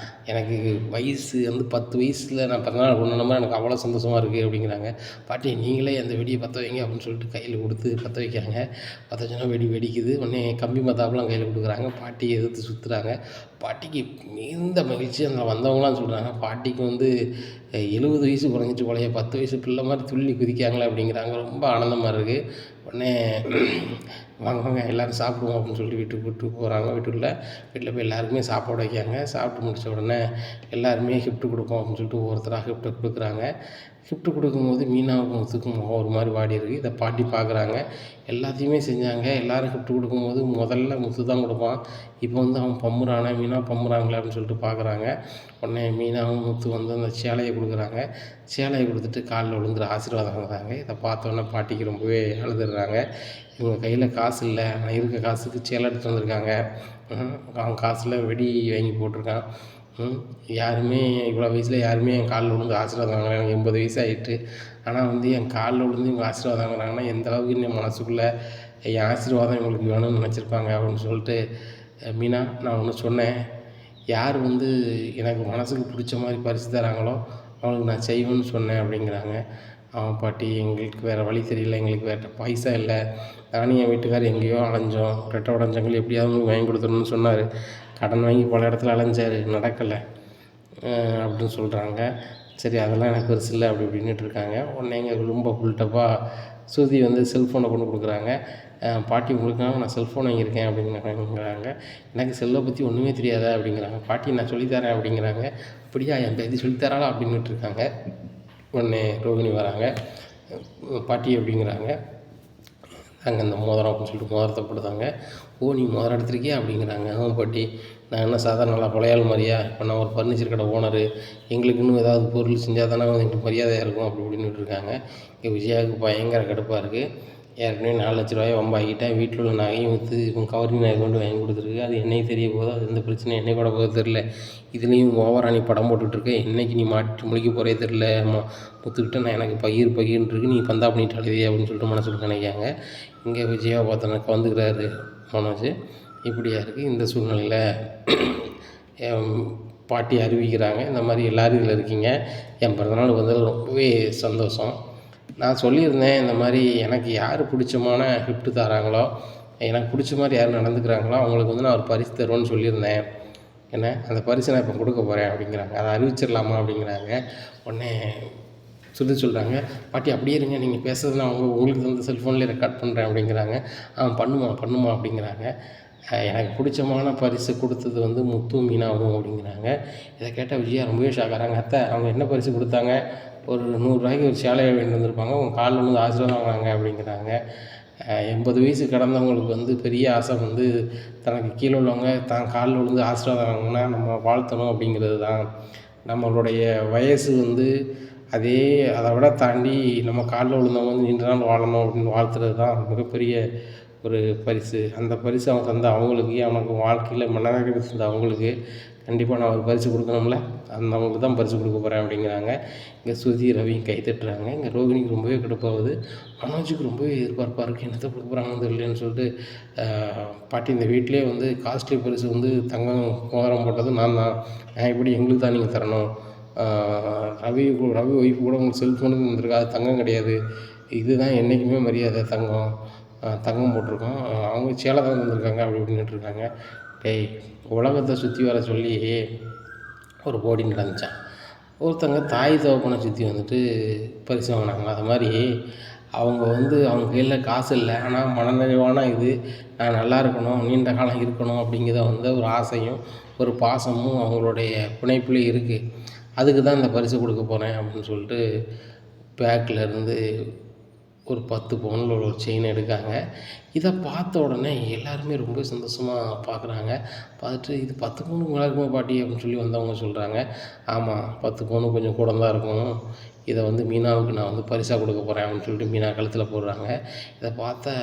எனக்கு வயசு வந்து 10 வயசில் நான் பிறந்தநாள் கொண்டாடின மாதிரி எனக்கு அவ்வளோ சந்தோஷமாக இருக்குது அப்படிங்கிறாங்க. பாட்டி நீங்களே அந்த வெடியை பற்ற வைங்க அப்படின்னு சொல்லிட்டு கையில் கொடுத்து பற்ற வைக்கிறாங்க. பற்ற வச்சோன்னா வெடி வெடிக்குது. உடனே கம்பி மத்தாப்புலாம் கையில் கொடுக்குறாங்க. பாட்டியை எதிர்த்து சுற்றுறாங்க. பாட்டிக்கு மிகுந்த மகிழ்ச்சி. அதில் வந்தவங்களாம் சொல்கிறாங்க, பாட்டிக்கு வந்து 70 வயசு குறைஞ்சிட்டு போலையே, 10 வயசு பிள்ளை மாதிரி துள்ளி குதிக்காங்களே அப்படிங்கிறாங்க. ரொம்ப ஆனந்தமாக இருக்குது. உடனே வாங்க வாங்க எல்லோரும் சாப்பிடுவோம் அப்படின்னு சொல்லிட்டு வீட்டுக்கு கூப்பிட்டு போகிறாங்க. வீட்டில் போய் எல்லாருக்குமே சாப்பாடு வைக்காங்க. சாப்பிட்டு முடித்த உடனே எல்லாருமே கிஃப்ட்டு கொடுப்போம் அப்படின்னு சொல்லிட்டு ஒவ்வொருத்தராக கிஃப்ட்டை கொடுக்குறாங்க. கிஃப்ட்டு கொடுக்கும்போது மீனாவுக்கும் முத்துக்கும் ஒரு மாதிரி வாடி இருக்குது. இதை பாட்டி பார்க்குறாங்க. எல்லாத்தையுமே செஞ்சாங்க. எல்லோரும் கிஃப்ட்டு கொடுக்கும்போது முதல்ல முத்து தான் கொடுப்பான். இப்போ வந்து அவன் பம்முறானே, மீனா பம்முறாங்களே அப்படின்னு சொல்லிட்டு பார்க்குறாங்க. உடனே மீனாவும் முத்து வந்து அந்த சேலையை கொடுக்குறாங்க. சேலையை கொடுத்துட்டு காலில் விழுந்துட்டு ஆசீர்வாதம் வாங்குறாங்க. இதை பார்த்தோன்னே பாட்டிக்கு ரொம்பவே அழுதுடுறாங்க. இவங்க கையில் காசு இல்லை, ஆனால் இருக்க காசுக்கு சேலை எடுத்துகிட்டு வந்திருக்காங்க. அவன் காசில் வெடி வாங்கி போட்டிருக்கான். யாருமே இவ்வளோ வயசில் யாருமே என் காலில் விழுந்து ஆசீர்வாதம் வாங்குறாங்க. எனக்கு 80 வயசு ஆகிட்டு, ஆனால் வந்து என் காலில் விழுந்து இவங்க ஆசீர்வாதம் வாங்குறாங்கன்னா எந்த அளவுக்கு என் மனசுக்குள்ளே என் ஆசீர்வாதம் இவங்களுக்கு வேணும்னு நினச்சிருப்பாங்க அப்படின்னு சொல்லிட்டு, மீனா நான் ஒன்று சொன்னேன், யார் வந்து எனக்கு மனசுக்கு பிடிச்ச மாதிரி பரிசு தராங்களோ அவங்களுக்கு நான் செய்வேன்னு சொன்னேன் அப்படிங்கிறாங்க. ஆமாம் பாட்டி, எங்களுக்கு வேறு வழி தெரியல, எங்களுக்கு வேறு பைசா இல்லை, நானும் என் வீட்டுக்காரர் எங்கேயோ அலைஞ்சோம், ரெட்டை உடஞ்சவங்களுக்கு எப்படியாவது உங்களுக்கு வாங்கி கொடுத்துடணும்னு சொன்னார், கடன் வாங்கி பல இடத்துல அலைஞ்சார், நடக்கலை அப்படின்னு சொல்கிறாங்க. சரி அதெல்லாம் எனக்கு பெருசு இல்லை அப்படி இப்படின்னுட்டு இருக்காங்க. உடனே எங்கள் ரொம்ப ஃபுல்டப்பாக சுருதி வந்து செல்ஃபோனை கொண்டு கொடுக்குறாங்க. பாட்டி உங்களுக்காக நான் செல்ஃபோன் வாங்கியிருக்கேன் அப்படிங்கிறாங்க. எனக்கு செல்லை பற்றி ஒன்றுமே தெரியாதா அப்படிங்கிறாங்க. பாட்டி நான் சொல்லித்தரேன் அப்படிங்கிறாங்க. அப்படியா என் பேத்தி சொல்லித்தராளா அப்படின்னுட்டு இருக்காங்க. உடனே ரோகிணி வராங்க. பாட்டி அப்படிங்கிறாங்க, அங்கே அந்த மோதிரம் அப்படின்னு சொல்லிட்டு மோதிரத்தை போடுதாங்க. ஓ நீ மோதிரம் எடுத்திருக்கியா அப்படிங்கிறாங்க. ஆமாம் பாட்டி, நான் என்ன சாதாரண நல்லா பழையாள் மாதிரியா, இப்போ நான் ஒரு ஃபர்னிச்சர் கடை ஓனரு, எங்களுக்கு இன்னும் ஏதாவது பொருள் செஞ்சால் தானே எங்களுக்கு மரியாதையாக இருக்கும் அப்படி இப்படின்னு இருக்காங்க. இங்கே விஜயாவுக்கு பயங்கர கடுப்பாக இருக்குது. ஏற்கனவே 4 லட்ச ரூபாயை வம்பாக்கிட்டேன், வீட்டில் உள்ள நகையும் விற்று இவங்க கவரிங் நகை கொண்டு வாங்கி கொடுத்துருக்கு, அது என்னைக்கு தெரிய போதோ, அது எந்த பிரச்சனையும் என்னை கூட போக தெரில, இதுலேயும் ஓவராக நீ படம் போட்டுட்ருக்க, என்றைக்கு நீ மாட்டி முழிக்க போகிறே தெரில, முத்துக்கிட்ட நான் எனக்கு பகிர்ன்ட்டுருக்கு, நீ பந்தா பண்ணிட்டு அழுதியே அப்படின்னு சொல்லிட்டு மனசுக்கு நினைக்காங்க. இங்கே விஜயாவை பார்த்தோன்னா கலந்துக்கிறாரு மனோஜ். இப்படியா இருக்குது. இந்த சூழ்நிலையில் பாட்டி அறிவிக்கிறாங்க, இந்த மாதிரி எல்லோரும் இதில் இருக்கீங்க, என் பிறந்தநாள் வந்ததில் ரொம்பவே சந்தோஷம். நான் சொல்லியிருந்தேன், இந்த மாதிரி எனக்கு யார் பிடிச்சமான கிஃப்ட்டு தராங்களோ, எனக்கு பிடிச்ச மாதிரி யார் நடந்துக்கிறாங்களோ அவங்களுக்கு வந்து நான் ஒரு பரிசு தருவேன்னு சொல்லியிருந்தேன், என்ன அந்த பரிசை நான் இப்போ கொடுக்க போகிறேன் அப்படிங்கிறாங்க. அதை அறிவிச்சிடலாமா அப்படிங்கிறாங்க. உடனே சொல்கிறாங்க, பாட்டி அப்படியே இருங்க, நீங்கள் பேசுறது நான் உங்களுக்கு தந்த செல்ஃபோன்லேயே ரெக்கார்ட் பண்ணுறேன் அப்படிங்கிறாங்க. பண்ணுமா அப்படிங்கிறாங்க. எனக்கு பிடிச்சமான பரிசு கொடுத்தது வந்து முத்து மீனாவும் அப்படிங்கிறாங்க. இதை கேட்டால் விஜயா ரொம்பவே ஷாக்காகிறாங்க. அத்தை, அவங்க என்ன பரிசு கொடுத்தாங்க, ஒரு 100 ரூபாய்க்கு ஒரு சேலையை வாங்கிட்டு வந்திருப்பாங்க, உங்கள் காலில் வந்து ஆசீர்வாதம் வாங்கினாங்க அப்படிங்கிறாங்க. 80 வயசு கடந்தவங்களுக்கு வந்து பெரிய ஆசை வந்து தனக்கு கீழே உள்ளவங்க தான் காலில் விழுந்து ஆசீர்வாதம் வாங்கினா நம்ம வாழ்த்தணும் அப்படிங்கிறது தான். நம்மளுடைய வயசு வந்து அதே அதை விட தாண்டி நம்ம காலில் விழுந்தவங்க வந்து நீண்ட நாள் வாழணும் அப்படின்னு வாழ்த்துறது தான் மிகப்பெரிய ஒரு பரிசு. அந்த பரிசு அவன் தந்த அவங்களுக்கு, அவனுக்கு வாழ்க்கையில் மனநிறைவு தந்த அவங்களுக்கு கண்டிப்பாக நான் ஒரு பரிசு கொடுக்கணும்ல, அந்த அவங்களுக்கு தான் பரிசு கொடுக்க போகிறேன் அப்படிங்கிறாங்க. இங்கே ஸ்ருதி ரவியும் கை தட்டுறாங்க. இங்கே ரோகிணிக்கு ரொம்பவே கடுப்பாகுது. மனோஜுக்கு ரொம்பவே எதிர்பார்ப்பாக இருக்குது, என்னத்தை கொடுக்க போகிறாங்கன்னு தெரியலன்னு சொல்லிட்டு பாட்டி இந்த வீட்டிலே வந்து காஸ்ட்லி பரிசு வந்து தங்கம் மோதிரம் போட்டது நான் தான், நான் எப்படி எங்களுக்கு தான் நீங்கள் தரணும், ரவி ஒய்ஃபு கூட உங்களுக்கு செல்ஃபோனு இருந்திருக்கா, அது தங்கம் கிடையாது, இதுதான் என்றைக்குமே மரியாதை, தங்கம் போட்டிருக்கோம், அவங்க சேலை தான் தந்துருக்காங்க அப்படி இப்படின்னுட்டுருக்காங்க. டேய், உலகத்தை சுற்றி வர சொல்லி ஒரு போட்டி நடந்துச்சான். ஒருத்தங்க தாய் தகப்பனை சுற்றி வந்துட்டு பரிசு வாங்கினாங்க. அது மாதிரி அவங்க வந்து அவங்க கையில் காசு இல்லை, ஆனால் மனநிறைவான இது நான் நல்லா இருக்கணும், நீண்ட காலம் இருக்கணும் அப்படிங்கிறத வந்து ஒரு ஆசையும் ஒரு பாசமும் அவங்களுடைய பிணைப்புலேயும் இருக்குது. அதுக்கு தான் இந்த பரிசு கொடுக்க போகிறேன் அப்படின்னு சொல்லிட்டு பேக்கில் இருந்து ஒரு 10 பவுனில் ஒரு செயின் எடுக்காங்க. இதை பார்த்த உடனே எல்லாருமே ரொம்ப சந்தோஷமாக பார்க்குறாங்க. பார்த்துட்டு இது 10 பவுனுக்கு மேலே இருக்குமா பாட்டி அப்படின்னு சொல்லி வந்தவங்க சொல்கிறாங்க. ஆமாம், 10 பவுனு கொஞ்சம் கூட தான் இருக்கும், இதை வந்து மீனாவுக்கு நான் வந்து பரிசாக கொடுக்க போகிறேன் அப்படின்னு சொல்லிட்டு மீனா கழுத்தில் போடுறாங்க. இதை பார்த்த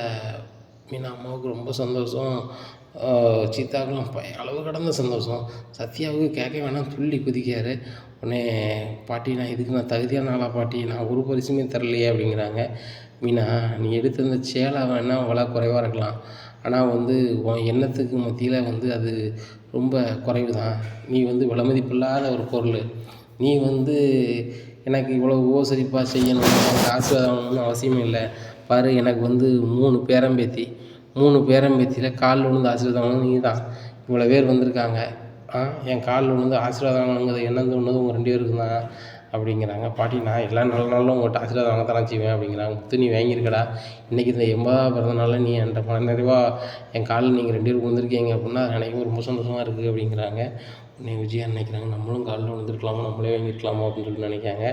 மீனா அம்மாவுக்கு ரொம்ப சந்தோஷம். சீதாவுக்குலாம் அளவு கடந்த சந்தோஷம். சத்யாவுக்கு கேட்க வேணாம் துள்ளி குதிக்காரு. உடனே பாட்டி நான் இதுக்கு நான் தகுதியான ஆளா பாட்டி, நான் ஒரு பரிசுமே தரலையே அப்படிங்கிறாங்க. மீனா, நீ எடுத்த இந்த சேலை வேணா விலை குறைவாக இருக்கலாம், ஆனால் வந்து உன் எண்ணத்துக்கு மத்தியில் வந்து அது ரொம்ப குறைவு தான். நீ வந்து விலை மதிப்பில்லாத ஒரு பொருள். நீ வந்து எனக்கு இவ்வளோ உபசரிப்பாக செய்யணும், எனக்கு ஆசீர்வாதம் வாங்கணும்னு அவசியமே இல்லை. பாரு, எனக்கு வந்து 3 பேரம்பேத்தியில் காலில் விழுந்து ஆசீர்வாதம் வாங்கினது நீ தான். இவ்வளோ பேர் வந்திருக்காங்க, என் காலில் விழுந்து ஆசீர்வாதம் வாங்கினது எண்ணம் தோணுது உங்கள் 2 பேருக்கு தான் அப்படிங்கிறாங்க. பாட்டி, நான் எல்லா நல்ல நாளும் உங்கள்கிட்ட ஆசீர்வாதம் வாங்க தானே செய்வேன் அப்படிங்கிறாங்க. முத்து, நீ வாங்கியிருக்கடா, இன்றைக்கி இந்த 80ஆவது பிறந்த நாளில் நீ என்கிட்ட மனநிறைவாக என் காலில் நீங்கள் 2 பேரும் விழுந்திருக்கீங்க அப்படின்னா அது நினைக்கும் ரொம்ப சந்தோஷமாக இருக்குது அப்படிங்கிறாங்க. உடனே விஜயா நினைக்கிறாங்க, நம்மளும் காலில் விழுந்துருக்கலாமோ, நம்மளே வாங்கியிருக்கலாமோ அப்படின்னு சொல்லிட்டு நினைக்காங்க.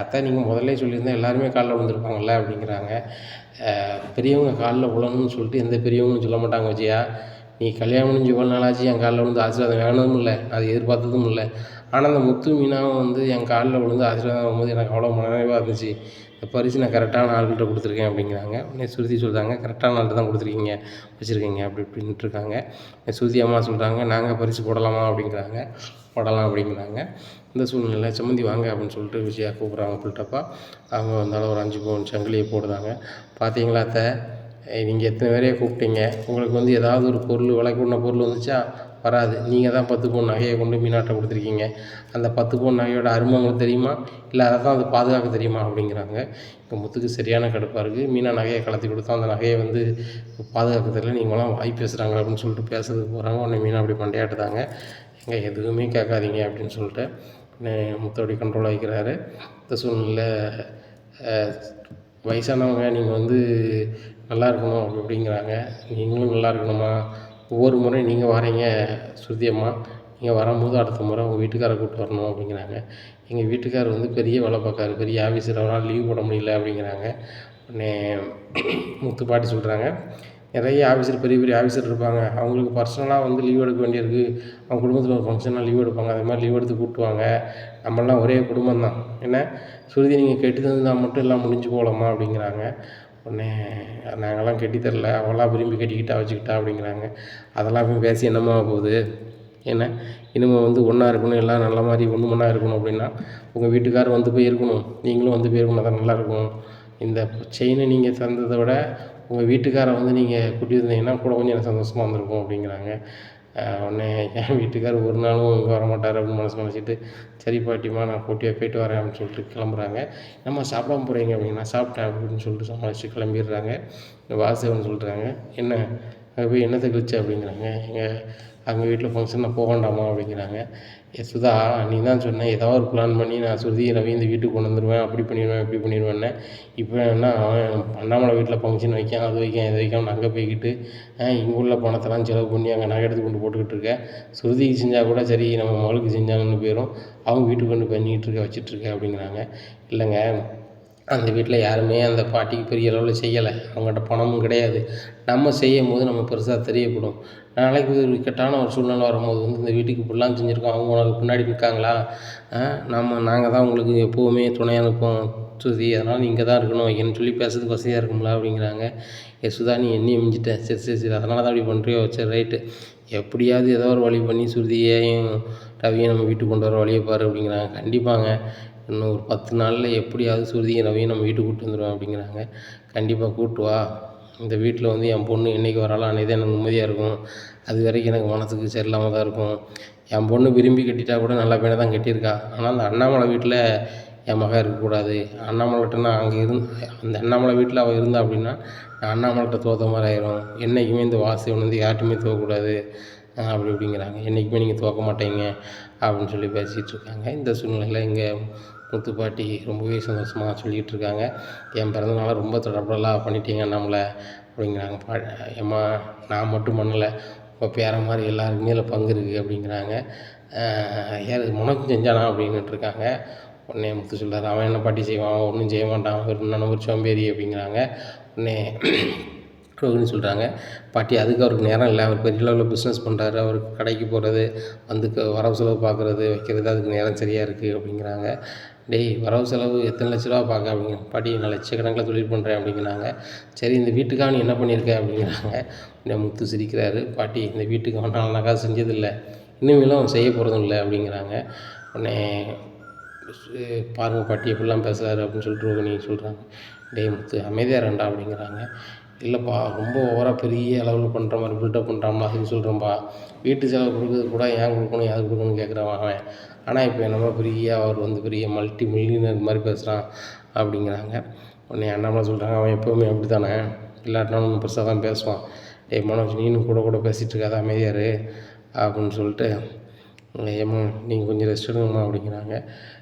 அத்தை, நீங்கள் முதல்ல சொல்லியிருந்தால் எல்லாருமே காலில் விழுந்துருப்பாங்கல்ல அப்படிங்கிறாங்க. பெரியவங்க காலில் விழணும்னு சொல்லிட்டு எந்த பெரியவங்களும் சொல்ல மாட்டாங்க விஜயா. நீ கல்யாணம் முடிஞ்சு இவ்வளோ நாளாச்சு என் காலில் விழுந்து ஆசீர்வாதம் வேணும்னு இல்லை, அது எதிர்பார்த்ததும் இல்லை. ஆனால் அந்த முத்து மீனாவும் வந்து என் காலில் விழுந்து ஆசீர்வாதம் ஆகும்போது எனக்கு அவ்வளோ மனநிறைவாக இருந்துச்சு. இந்த பரிசு நான் கரெக்டான ஆள்கிட்ட கொடுத்துருக்கேன் அப்படிங்கிறாங்க. உடனே ஸ்ருதி சொல்கிறாங்க, கரெக்டான ஆள்கிட்ட தான் கொடுத்துருக்கீங்க, வச்சுருக்கீங்க அப்படி இப்படின்ட்டு இருக்காங்க. ஸ்ருதி அம்மா சொல்கிறாங்க, நாங்கள் பரிசு போடலாமா அப்படிங்கிறாங்க. போடலாம் அப்படிங்கிறாங்க. இந்த சூழ்நிலையில் சம்மந்தி வாங்க அப்படின்னு சொல்லிட்டு விஜயா கூப்பிட்றாங்க புல்டப்பா. அவங்க வந்தாலும் ஒரு 5 பவுன் சங்கிலியை போடுறாங்க. பார்த்தீங்களா அத்தை, நீங்கள் எத்தனை பேரையே கூப்பிட்டீங்க, உங்களுக்கு வந்து ஏதாவது ஒரு பொருள் விலை கூடின பொருள் வந்துச்சா? வராது. நீங்கள் தான் 10 பவுன் நகையை கொண்டு மீனாட்ட கொடுத்துருக்கீங்க. அந்த 10 பவுன் நகையோட அருமை உங்களுக்கு தெரியுமா, இல்லை அதை தான் அது பாதுகாக்க தெரியுமா அப்படிங்கிறாங்க. இப்போ முத்துக்கு சரியான கடுப்பாக இருக்குது. மீனா நகையை கலத்தி கொடுத்தா அந்த நகையை வந்து பாதுகாக்க தெரியல, நீங்களாம் வாய் பேசுகிறாங்க அப்படின்னு சொல்லிட்டு பேசுறதுக்கு போகிறாங்க. உடனே மீனா அப்படி மண்டையாட்டுதாங்க. எங்கே எதுவுமே கேட்காதீங்க அப்படின்னு சொல்லிட்டு முத்தோடைய கண்ட்ரோல் ஆகிக்கிறாரு. இந்த சூழ்நிலையில் வயசானவங்க நீங்கள் வந்து நல்லா இருக்கணும் அப்படிங்கிறாங்க. நீங்களும் நல்லா இருக்கணுமா, ஒவ்வொரு முறையும் நீங்கள் வரீங்க ஸ்ருதி அம்மா, நீங்கள் வரும்போது அடுத்த முறை உங்கள் வீட்டுக்காரை கூப்பிட்டு வரணும் அப்படிங்கிறாங்க. எங்கள் வீட்டுக்காரர் வந்து பெரிய வேலை பார்க்காரு, பெரிய ஆஃபீஸர், அவரால் லீவ் போட முடியல அப்படிங்கிறாங்க. உடனே முத்து பாட்டி சொல்கிறாங்க, நிறைய ஆஃபீஸர், பெரிய பெரிய ஆஃபீஸர் இருப்பாங்க, அவங்களுக்கு பர்சனலாக வந்து லீவ் எடுக்க வேண்டியிருக்கு, அவங்க குடும்பத்தில் ஒரு ஃபங்க்ஷனாக லீவ் எடுப்பாங்க, அதே மாதிரி லீவ் எடுத்து கூப்பிட்டுவாங்க. நம்மளாம் ஒரே குடும்பம் தான், என்ன ஸ்ருதி நீங்கள் கெட்டி தந்தால் மட்டும் எல்லாம் முடிஞ்சு போகலாமா அப்படிங்கிறாங்க. உடனே நாங்கள்லாம் கெட்டி தரல, அவளாக விரும்பி கட்டிக்கிட்டா வச்சுக்கிட்டா அப்படிங்கிறாங்க. அதெல்லாம் போய் பேசி என்னம்மா போகுது, ஏன்னா இனிமேல் வந்து ஒன்றா இருக்கணும், எல்லாம் நல்ல மாதிரி ஒன்று மண்ணா இருக்கணும் அப்படின்னா உங்கள் வீட்டுக்காரர் வந்து போய் இருக்கணும், நீங்களும் வந்து போய் இருக்கணும், அதான் நல்லாயிருக்கும். இந்த செயினை நீங்கள் தந்ததை விட உங்கள் வீட்டுக்காரை வந்து நீங்கள் கூட்டியிருந்தீங்கன்னா கூட கொஞ்சம் எனக்கு சந்தோஷமாக இருந்திருக்கும் அப்படிங்கிறாங்க. உடனே என் வீட்டுக்காரர் ஒரு நாளும் இங்கே வரமாட்டார் அப்படின்னு மனசு நினச்சிட்டு, சரி பாட்டிம்மா நான் போட்டியாக போய்ட்டு வரேன் அப்படின்னு சொல்லிட்டு கிளம்புறாங்க. நம்ம சாப்பிடாம போகிறீங்க அப்படின்னா சாப்பிட்டேன் அப்படின்னு சொல்லிட்டு சமாளித்து கிளம்பிடுறாங்க. வாசவன் சொல்கிறாங்க, என்ன அங்கே போய் என்னத்தை கழிச்சு அப்படிங்கிறாங்க. அவங்க வீட்டில் ஃபங்க்ஷன் நான் போக வேண்டாமா அப்படிங்கிறாங்க. சுதா, நீ தான் சொன்ன ஏதாவது ஒரு பிளான் பண்ணி நான் ஸ்ருதி ரவி இந்த வீட்டுக்கு கொண்டு வந்துடுவேன், அப்படி பண்ணிடுவேன் இப்படி பண்ணிடுவேன்னு. இப்போ என்ன அண்ணாமலை வீட்டில் ஃபங்க்ஷன் வைக்கான், அது வைக்கான் இது வைக்கான், அங்கே போய்கிட்டு இங்கே உள்ள பணத்தெல்லாம் செலவு பண்ணி அங்கே நகை எடுத்து கொண்டு போட்டுக்கிட்டு இருக்கேன். ஸ்ருதிக்கு செஞ்சால் கூட சரி, நம்ம மகளுக்கு செஞ்சாங்கன்னு போயிடும், அவங்க வீட்டுக்கு கொண்டு பண்ணிக்கிட்டு இருக்க வச்சிட்ருக்க அப்படிங்கிறாங்க. இல்லைங்க, அந்த வீட்டில் யாருமே அந்த பாட்டிக்கு பெரிய அளவில் செய்யலை. அவங்ககிட்ட பணமும் கிடையாது. நம்ம செய்யும்போது நம்ம பெருசாக தெரியப்படும். நாளைக்கு ஒரு இக்கட்டான ஒரு சூழ்நிலை வரும்போது வந்து இந்த வீட்டுக்கு இப்படிலாம் செஞ்சுருக்கோம், அவங்க உனக்கு பின்னாடி நிற்காங்களா? நாங்கள் தான் உங்களுக்கு எப்போவுமே துணையாக நிற்போம் சுருதி, அதனால் நீ இங்கே தான் இருக்கணும் வைக்கணும்னு சொல்லி பேசுறதுக்கு வசதியாக இருக்கும்ல அப்படிங்கிறாங்க. சுதா நீ என்னையும் மிஞ்சிட்ட, சரி சரி சரி அதனால தான் அப்படி பண்ணுறியோ, சரி ரைட்டு, எப்படியாவது ஏதோ ஒரு வழி பண்ணி சுருதியையும் ரவியும் நம்ம வீட்டுக்கு கொண்டு வர வழியை பாரு அப்படிங்கிறாங்க. கண்டிப்பாங்க, இன்னும் ஒரு 10 நாளில் எப்படியாவது சுருதியும் ரவியும் நம்ம வீட்டுக்கு கூப்பிட்டு வந்துடுவேன் அப்படிங்கிறாங்க. கண்டிப்பாக கூப்பிட்டு வா, இந்த வீட்டில் வந்து என் பொண்ணு என்றைக்கு வராலும் அன்றைக்கி தான் எனக்கு நிம்மதியாக இருக்கும். அது வரைக்கும் எனக்கு மனதுக்கு சரியில்லாமல் தான் இருக்கும். என் பொண்ணு விரும்பி கட்டிட்டா கூட நல்ல பையனை தான் கட்டியிருக்கா. ஆனால் அந்த அண்ணாமலை வீட்டில் என் மகன் இருக்கக்கூடாது. அண்ணாமலைகிட்ட நான் அங்கே அந்த அண்ணாமலை வீட்டில் அவள் இருந்தா அப்படின்னா நான் அண்ணாமலைகிட்ட தோற்ற மாதிரி ஆயிரும். என்றைக்குமே இந்த வாசிவன் வந்து யார்கிட்டையுமே தோற்கக்கூடாது அப்படி இப்படிங்கிறாங்க. என்றைக்குமே நீங்கள் தோற்க மாட்டீங்க அப்படின்னு சொல்லி பேசிகிட்டு இருக்காங்க. இந்த சூழ்நிலையில் இங்கே முத்து பாட்டி ரொம்பவே சந்தோஷமாக சொல்லிகிட்டு இருக்காங்க. என் பிறந்தநாளை ரொம்ப தடபடலாக பண்ணிட்டீங்க அண்ணாமலை அப்படிங்கிறாங்க. ஏம்மா நான் மட்டும் பண்ணலை, உங்கள் பேரன் மாதிரி எல்லாருக்குமே இதில் பங்கு இருக்குது அப்படிங்கிறாங்க. யார் உனக்கும் செஞ்சானா அப்படின்னுட்டுருக்காங்க. உடனே முத்து சொல்கிறார், அவன் என்ன பாட்டி செய்வான், அவன் ஒன்றும் செய்ய மாட்டான், ஒரு நம்பர் சோம்பேறி அப்படிங்கிறாங்க. உடனே ரோகிணி சொல்கிறாங்க, பாட்டி அதுக்கு அவருக்கு நேரம் இல்லை, அவர் பெரிய லெவலில் பிஸ்னஸ் பண்ணுறாரு, அவருக்கு கடைக்கு போகிறது வந்து வரவு செலவு பார்க்குறது வைக்கிறது அதுக்கு நேரம் சரியாக இருக்குது அப்படிங்கிறாங்க. டேய் வரவு செலவு எத்தனை லட்ச ரூபா பார்க்க அப்படிங்கிற. பாட்டி நான் லட்சக்கணக்கில் தொழில் பண்ணுறேன் அப்படிங்கிறாங்க. சரி இந்த வீட்டுக்காக நீ என்ன பண்ணியிருக்க அப்படிங்கிறாங்க. உடனே முத்து சிரிக்கிறாரு, பாட்டி இந்த வீட்டுக்கு அவன் 4 நகை செஞ்சதில்லை, இனிமேலும் அவன் செய்ய போகிறதும் இல்லை அப்படிங்கிறாங்க. உடனே பாருங்கள் பாட்டி எப்படிலாம் பேசுகிறாரு அப்படின்னு சொல்லிட்டு ரோகிணி சொல்கிறாங்க. டேய் முத்து அமைதியாக ரெண்டா அப்படிங்கிறாங்க. இல்லைப்பா ரொம்ப ஓவராக பெரிய அளவில் பண்ணுற மாதிரி பில்டப் பண்ணுறான்ப்பா, அதுக்கு சொல்கிறேன்ப்பா, வீட்டு செலவு கொடுக்குறது கூட ஏன் கொடுக்கணும் யாருக்கு கொடுக்கணும்னு கேட்குறான் அவன். ஆனால் இப்போ என்னமோ பெரிய அவர் வந்து பெரிய மல்டி மில்லியனர் மாதிரி பேசுகிறான் அப்படிங்கிறாங்க. உடனே அண்ணாமலை சொல்கிறாங்க, அவன் எப்போவுமே அப்படி தானே, இல்லாட்டினாலும் பெருசாக தான் பேசுவான். டேய் மனோஜ் நீனும் கூட பேசிகிட்டு இருக்காத அமைதியாரு அப்படின்னு சொல்லிட்டு, ஏம்மா நீங்கள் கொஞ்சம் ரெஸ்ட் எடுங்கம்மா அப்படிங்கிறாங்க.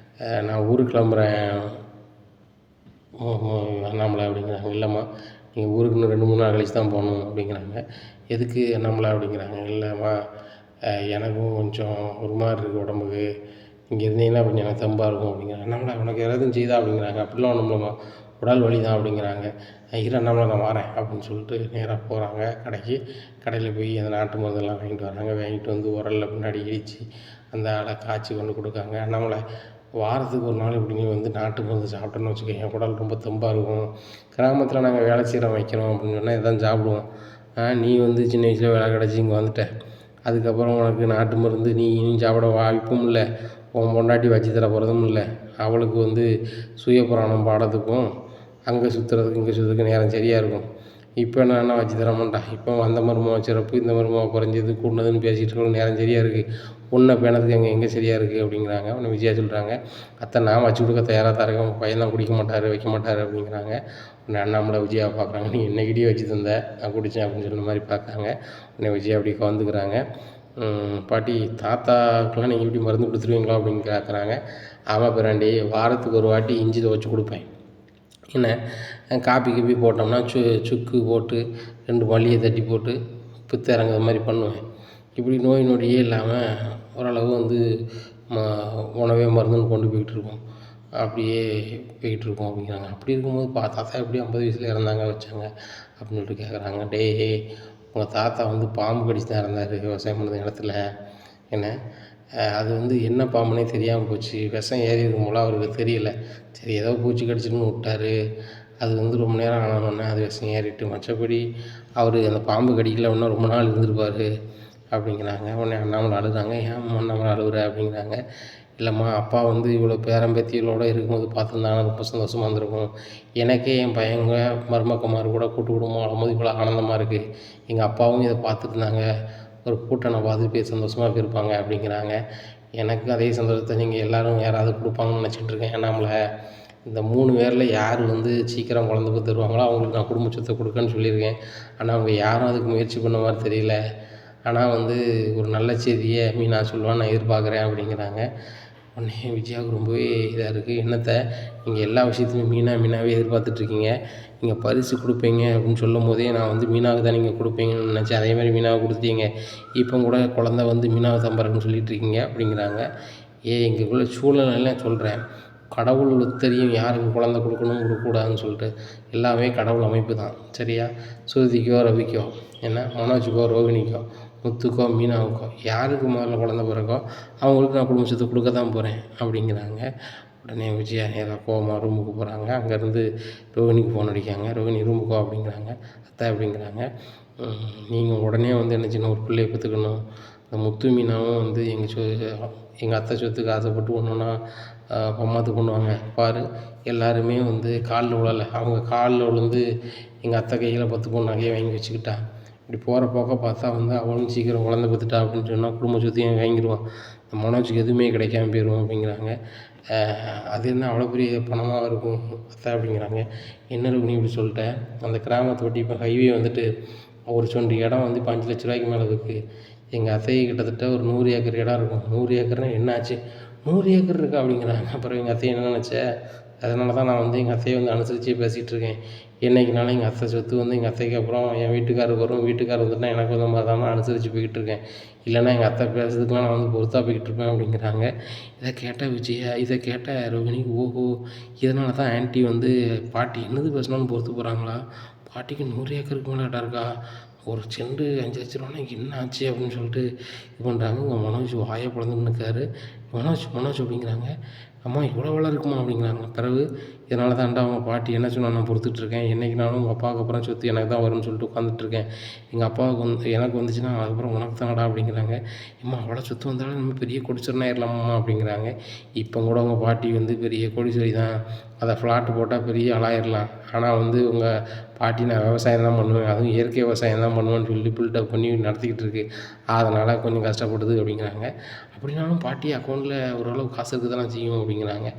நான் ஊருக்கு கிளம்புறேன் அண்ணாமலை அப்படிங்கிறாங்க. இல்லைம்மா நீங்கள் ஊருக்கு இன்னும் 2-3 நாள் கழிச்சு தான் போகணும் அப்படிங்கிறாங்க. எதுக்கு அண்ணாமலை அப்படிங்கிறாங்க. இல்லைம்மா எனக்கும் கொஞ்சம் ஒரு மாதிரி இருக்குது உடம்புக்கு, இங்கே இருந்தீங்கன்னா கொஞ்சம் எனக்கு தெம்பாக இருக்கும் அப்படிங்கிறாங்க. அண்ணாமலை உனக்கு எதாவது செய்தா அப்படிங்கிறாங்க. அப்படிலாம் ஒன்றும் இல்லைம்மா, உடல் வலி தான் அப்படிங்கிறாங்க. இரு அண்ணாமலை நான் வரேன் அப்படின்னு சொல்லிட்டு நேராக போகிறாங்க கடைக்கு. கடையில் போய் அந்த நாட்டு மருந்தெல்லாம் வாங்கிட்டு வராங்க. வாங்கிட்டு வந்து உரலில் பின்னாடி இடித்து அந்த ஆளை காய்ச்சி கொண்டு கொடுக்காங்க. அண்ணாமலை வாரத்துக்கு ஒரு நாள் இப்படி நீ வந்து நாட்டு மருந்து சாப்பிட்டோன்னு வச்சுக்கோங்க, உடல் ரொம்ப தெம்பாக இருக்கும். கிராமத்தில் நாங்கள் வேலை செய்கிறோம் வைக்கிறோம் அப்படின்னு சொன்னால் இதான் சாப்பிடுவோம். நீ வந்து சின்ன வயசில் வேலை கிடச்சி இங்கே வந்துட்ட, அதுக்கப்புறம் உனக்கு நாட்டு மருந்து நீ இனியும் சாப்பிட வாய்ப்பும் இல்லை, உன் பொண்டாட்டி வச்சு தர போகிறதும் இல்லை. அவளுக்கு வந்து சுய புராணம் பாடுறதுக்கும் அங்கே சுற்றுறதுக்கு இங்கே சுற்றுறதுக்கு நேரம் சரியாக இருக்கும். இப்போ என்ன வச்சு தர மாட்டான், இப்போ அந்த மருமக சிறப்பு இந்த மருமக குறைஞ்சது கூட்டினதுன்னு பேசிகிட்டு இருக்க நேரம் சரியாக இருக்குது, உன்னை பேணதுக்கு எங்கே சரியாக இருக்குது அப்படிங்கிறாங்க. உன்னை விஜயா சொல்கிறாங்க, அத்தை நான் வச்சு கொடுக்க தயாராக தான் இருக்கேன், உங்கள் பையன் தான் குடிக்க மாட்டார் வைக்க மாட்டார் அப்படிங்கிறாங்க. உன்னை அண்ணாமலை விஜயா பார்க்குறாங்க, நீ என்னைக்கிட்டே வச்சு தந்த நான் குடித்தேன் அப்படின்னு சொன்ன மாதிரி பார்க்குறாங்க. உன்னை விஜயா அப்படி கலந்துக்கிறாங்க. பாட்டி தாத்தாக்கெலாம் நீங்கள் இப்படி மருந்து கொடுத்துருவீங்களா அப்படின்னு கேட்குறாங்க. ஆமாம் பிராண்டி, வாரத்துக்கு ஒரு வாட்டி இஞ்சி துவைச்சி கொடுப்பேன், என்ன காப்பி கீப்பி போட்டோம்னா சுக்கு போட்டு 2 மல்லியை தட்டி போட்டு பித்த இறங்குற மாதிரி பண்ணுவேன். இப்படி நோய் நொடியே இல்லாமல் ஓரளவு வந்து உணவே மருந்துன்னு கொண்டு போய்கிட்டுருக்கோம், அப்படியே போய்கிட்டுருக்கோம் அப்படிங்கிறாங்க. அப்படி இருக்கும்போது தாத்தா எப்படி 50 வயசில் இறந்தாங்க வச்சாங்க அப்படின்னு சொல்லிட்டு கேட்குறாங்க. டேய் உங்கள் தாத்தா வந்து பாம்பு கடிச்சு தான் இறந்தார் விவசாயம் பண்ண இடத்துல, என்ன அது வந்து என்ன பாம்புனே தெரியாமல் போச்சு, விஷம் ஏறி இருக்கும் போல அவருக்கு தெரியல, சரி ஏதோ பூச்சி கடிச்சிட்டுன்னு விட்டார், அது வந்து ரொம்ப நேரம் ஆனோடனே அது விஷம் ஏறிட்டு, மற்றபடி அவர் அந்த பாம்பு கடிக்கல இன்னும் ரொம்ப நாள் இருந்திருப்பார் அப்படிங்கிறாங்க. உடனே அண்ணாமலை அழுகிறாங்க. ஏன் அண்ணாமலை அழுகுற அப்படிங்கிறாங்க. இல்லைம்மா அப்பா வந்து இவ்வளோ பேரம்பேத்திகளோடு இருக்கும்போது பார்த்துருந்தாங்கன்னா ரொம்ப சந்தோஷமாக இருந்திருக்கும், எனக்கே என் பையங்க மருமக்கமார் கூட கூட்டு குடும்பம் ஆகும்போது இவ்வளோ ஆனந்தமாக இருக்குது, எங்கள் அப்பாவும் இதை பார்த்துட்டு இருந்தாங்க, ஒரு கூட்டனை பார்த்து போய் சந்தோஷமாக போயிருப்பாங்க அப்படிங்கிறாங்க. எனக்கு அதே சந்தோஷத்தை நீங்கள் எல்லோரும் யாராவது கொடுப்பாங்கன்னு நினச்சிட்டு இருக்கேன் அண்ணாமலை. இந்த 3 பேரில் யார் வந்து சீக்கிரம் குழந்தை தருவாங்களோ அவங்களுக்கு நான் குடும்ப சொத்தை கொடுக்கன்னு சொல்லியிருக்கேன். ஆனால் அவங்க யாரும் அதுக்கு முயற்சி பண்ண மாதிரி தெரியல. ஆனால் வந்து ஒரு நல்ல செய்தியை மீனா சொல்லுவான்னு நான் எதிர்பார்க்குறேன் அப்படிங்கிறாங்க. உடனே விஜயாவுக்கு ரொம்பவே இதாக இருக்குது. என்னத்தை நீங்கள் எல்லா விஷயத்துலையும் மீனாவே எதிர்பார்த்துட்ருக்கீங்க, நீங்கள் பரிசு கொடுப்பீங்க அப்படின்னு சொல்லும் போதே நான் வந்து மீனாவுக்கு தான் நீங்கள் கொடுப்பீங்கன்னு நினச்சேன், அதேமாதிரி மீனாவை கொடுத்துட்டீங்க, இப்போ கூட குழந்த வந்து மீனாவை தம்பறன்னு சொல்லிகிட்டு இருக்கீங்க அப்படிங்கிறாங்க. இங்கேக்குள்ள சூழ்நிலைலாம் சொல்கிறேன், கடவுள் தெரியும் யாருக்கு குழந்தை கொடுக்கணும் கொடுக்கக்கூடாதுன்னு சொல்லிட்டு. எல்லாமே கடவுள் அமைப்பு தான். சரியா? ஸ்ருதிக்கோ ரவிக்கோ என்ன மனோஜுக்கோ ரோகிணிக்கோ முத்துக்கோ மீனாவுக்கோ யாருக்கு முதல்ல குழந்த பிறக்கோ அவங்களுக்கு நான் குடும்பத்தை கொடுக்க தான் போகிறேன் அப்படிங்கிறாங்க. உடனே விஜயா நேராக கோவமாக ரூமுக்கு போகிறாங்க. அங்கேருந்து ரோகிணிக்கு ஃபோன் அடிக்காங்க. ரோகிணி ரூமுக்கோ அப்படிங்கிறாங்க. அத்தை அப்படிங்கிறாங்க. நீங்கள் உடனே வந்து என்ன செய்யணும், ஒரு பிள்ளையை பெற்றுக்கணும். இந்த முத்து மீனாவும் வந்து எங்கள் அத்தை சொத்துக்கு ஆசைப்பட்டு ஒன்றுன்னா பம்மாத்துக்கு பண்ணுவாங்க பாரு. எல்லாருமே வந்து காலில் விழலை, அவங்க காலில் விழுந்து எங்கள் அத்தை கையில் 10 பவுன் நகையை வாங்கி வச்சுக்கிட்டா. இப்படி போகிற போக்க பார்த்தா வந்து அவளும் சீக்கிரம் குழந்தை பெற்றுட்டா அப்படின்னு சொன்னால் குடும்ப சொத்தையும் வாங்கிடுவான். இந்த மனோஜுக்கு எதுவுமே கிடைக்காம போயிடும் அப்படிங்கிறாங்க. அது என்ன அவ்வளோ பெரிய பணமாக இருக்கும் அத்தை அப்படிங்கிறாங்க. என்ன இருக்குன்னு இப்படி சொல்லிட்டேன். அந்த கிராமத்தை ஒட்டி இப்போ ஹைவே வந்துட்டு ஒரு சொண்டு இடம் வந்து 5 லட்ச ரூபாய்க்கு மேலே இருக்குது. எங்கள் அத்தையை கிட்டத்தட்ட ஒரு 100 ஏக்கர் இடம் இருக்கும். 100 ஏக்கர்னா என்ன ஆச்சு, 100 ஏக்கர் இருக்கா அப்படிங்கிறாங்க. அப்புறம் எங்கள் அத்தையை என்ன நினச்ச, அதனால தான் நான் வந்து எங்கள் அத்தையை வந்து அனுசரித்து பேசிகிட்டு இருக்கேன். என்றைக்குனாலும் எங்கள் அத்தை சொத்து வந்து எங்கள் அத்தைக்கு அப்புறம் என் வீட்டுக்காருக்கு வரும். வீட்டுக்காரர் வந்துட்டுனா எனக்கு வந்து மாதிரி தான் அனுசரித்து போய்கிட்டு இருக்கேன். இல்லைன்னா எங்கள் அத்தை பேசுறதுக்கெலாம் நான் வந்து பொறுத்தா போய்கிட்டு இருப்பேன் அப்படிங்கிறாங்க. இதை கேட்ட ரோகிணிக்கு ஓஹோ, இதனால தான் ஆன்ட்டி வந்து பாட்டி என்னது பேசினாலும் பொறுத்து போகிறாங்களா, பாட்டிக்கு 100 ஏக்கருக்கு மேலே இடம் இருக்கா, ஒரு செண்டு 5 லட்ச ரூபானா என்ன ஆச்சு அப்படின்னு சொல்லிட்டு இது பண்ணுறாங்க. இங்கே மனோஜ் வாயை பிளந்துன்னு இருக்காரு. மனோஜ் அப்படிங்கிறாங்க. அம்மா இவ்வளோ வேலை இருக்குமா அப்படிங்கிறாங்க. பிறகு இதனால தான்டா அவங்க பாட்டி என்ன சொன்னால் நான் பொறுத்துட்ருக்கேன். என்றைக்குனாலும் உங்கள் அப்பாவுக்கு அப்புறம் சொத்து எனக்கு தான் வரும்னு சொல்லிட்டு உட்காந்துட்ருக்கேன். எங்கள் அப்பாவுக்கு வந்து எனக்கு வந்துச்சுன்னா அதுக்கப்புறம் உனக்கு தானடா அப்படிங்கிறாங்க. அம்மா அவ்வளோ சொத்து வந்தாலும் நம்ம பெரிய கோடீஸ்வரன் ஆயிடலாமா அப்படிங்கிறாங்க. இப்போ கூட உங்கள் பாட்டி வந்து பெரிய கோடீஸ்வரி தான், அதை ஃப்ளாட்டு போட்டால் பெரிய ஆளாயிடலாம். ஆனால் வந்து உங்கள் பாட்டி நான் விவசாயம் தான் பண்ணுவேன், அதுவும் இயற்கை விவசாயம் தான் பண்ணுவேன்னு சொல்லி பில்டப் பண்ணி நடத்திக்கிட்டு இருக்கு, அதனால் கொஞ்சம் கஷ்டப்படுது அப்படிங்கிறாங்க. அப்படின்னாலும் பாட்டி அக்கௌண்ட்டில் ஓரளவு காசு இருக்க தானே செய்யும் அப்படிங்கிறாங்க.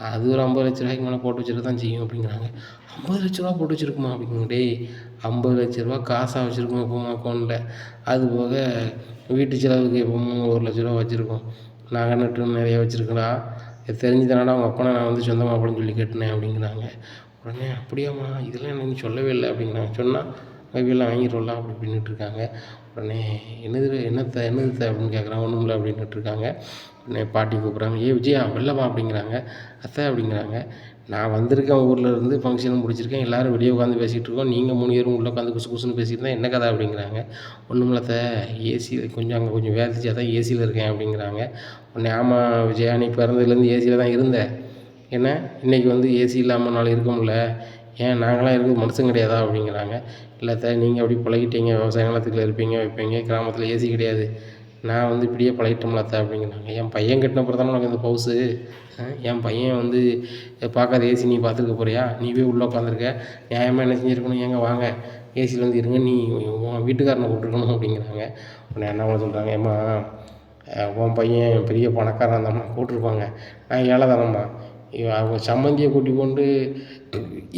அது ஒரு 50 லட்ச ரூபாய்க்கு மேலே போட்டு வச்சுருக்க தான் செய்யும் அப்படிங்கிறாங்க. 50 லட்ச ரூபா போட்டு வச்சுருக்குமா அப்படிங்க. டேய் 50 லட்ச ரூபா காசாக வச்சுருக்கோம் எப்போவும் அக்கௌண்ட்டில். அது போக வீட்டு செலவுக்கு எப்பவும் 1 லட்ச ரூபா வச்சுருக்கோம். நகை நட்டு நிறைய வச்சுருக்கடா, இது தெரிஞ்சு தானடா அவங்க அப்பனை நான் வந்து சொந்தமாக அப்படின்னு சொல்லி கேட்டேனேன் அப்படிங்கிறாங்க. உடனே அப்படியாம்மா இதெல்லாம் எனக்கு நீ சொல்லவே இல்லை அப்படிங்கிறாங்க. சொன்னால் கைவியெல்லாம் வாங்கிடுவோம்ல அப்படி இப்படின்னுட்டு இருக்காங்க. உடனே என்னத்தை அப்படின்னு கேட்குறாங்க. ஒன்றும் இல்லை அப்படின்னுட்டு இருக்காங்க. உடனே பாட்டி கூப்பிட்றாங்க. விஜயா வெளில வா அப்படிங்கிறாங்க. அத்தை அப்படிங்கிறாங்க. நான் வந்திருக்கேன், ஊரில் இருந்து ஃபங்க்ஷன் முடிச்சிருக்கேன், எல்லோரும் வெளியே உட்காந்து பேசிகிட்டு இருக்கோம், நீங்கள் 3 பேரும் உள்ளே உட்காந்து குசுன்னு பேசிகிட்டு இருந்தால் என்ன கதை அப்படிங்கிறாங்க. ஒன்றும் இல்லை அத்தை, ஏசியில் கொஞ்சம் அங்கே கொஞ்சம் வேலைச்சு அதான் ஏசியில் இருக்கேன் அப்படிங்கிறாங்க. உடனே ஆமாம் விஜயா நீ பிறந்ததுலேருந்து ஏசியில் தான் இருந்தேன், என்ன இன்றைக்கி வந்து ஏசி இல்லாமல் நாள் இருக்க முடியல, ஏன் நாங்களாம் இருக்கிறது மனுஷன் கிடையாதா அப்படிங்கிறாங்க. இல்லை அத்தை நீங்கள் அப்படி பழகிட்டீங்க, விவசாய நிலத்துக்குள்ள இருப்பீங்க வைப்பீங்க, கிராமத்தில் ஏசி கிடையாது, நான் வந்து இப்படியே பழகிட்டோம்ல அத்தை அப்படிங்கிறாங்க. என் பையன் கட்டின பிறகு தானே உனக்கு இந்த பவுஸு, என் பையன் வந்து பார்க்காத ஏசி நீ பார்த்துருக்க போறியா, நீ போய் உள்ளே உட்காந்துருக்க, நியாயமாக என்ன செஞ்சுருக்கணும், ஏங்க வாங்க ஏசியில் வந்து இருங்க, நீ உன் வீட்டுக்காரனை கூப்பிட்டுருக்கணும் அப்படிங்கிறாங்க. உடனே என்ன சொல்கிறாங்க, ஏம்மா உன் பையன் பெரிய பணக்காரன் இருந்தாம்மா கூப்பிட்ருப்பாங்க, நான் ஏழை தானம்மா, அவங்க சம்மந்தியை கூட்டி கொண்டு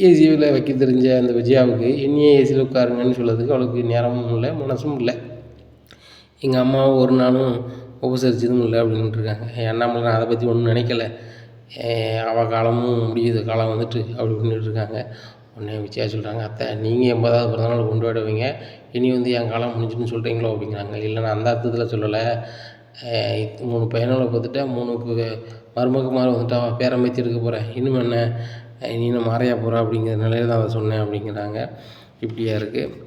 ஏசியில் வைக்க தெரிஞ்ச அந்த விஜயாவுக்கு என்னையே ஏசியில் உட்காருங்கன்னு சொல்லதுக்கு அவளுக்கு நேரமும் இல்லை மனசும் இல்லை, எங்கள் அம்மாவும் ஒரு நாளும் உபசரிச்சதும் இல்லை அப்படின்ட்டு இருக்காங்க. அண்ணாமலை நான் அதை பற்றி ஒன்றும் நினைக்கல, அவள் காலமும் முடியுது காலம் வந்துட்டு அப்படி பண்ணிட்டு இருக்காங்க. உடனே விஜயா சொல்கிறாங்க, அத்தை நீங்கள் 80வது பிறந்தநாள் கொண்டாடுவீங்க, இனி வந்து என் காலம் முடிஞ்சுன்னு சொல்கிறீங்களோ அப்படிங்கிறாங்க. இல்லை நான் அந்த அர்த்தத்தில் சொல்லலை, 3 பையனோட பார்த்துட்டா 3 மருமகுமார் வந்துட்டு அவன் பேரம்பேத்தி எடுக்க போகிறேன், இன்னும் என்ன நீ நான் மாறையா போகிற அப்படிங்கிற நிலையில் தான் அதை சொன்னேன் அப்படிங்கிறாங்க. இப்படியா இருக்குது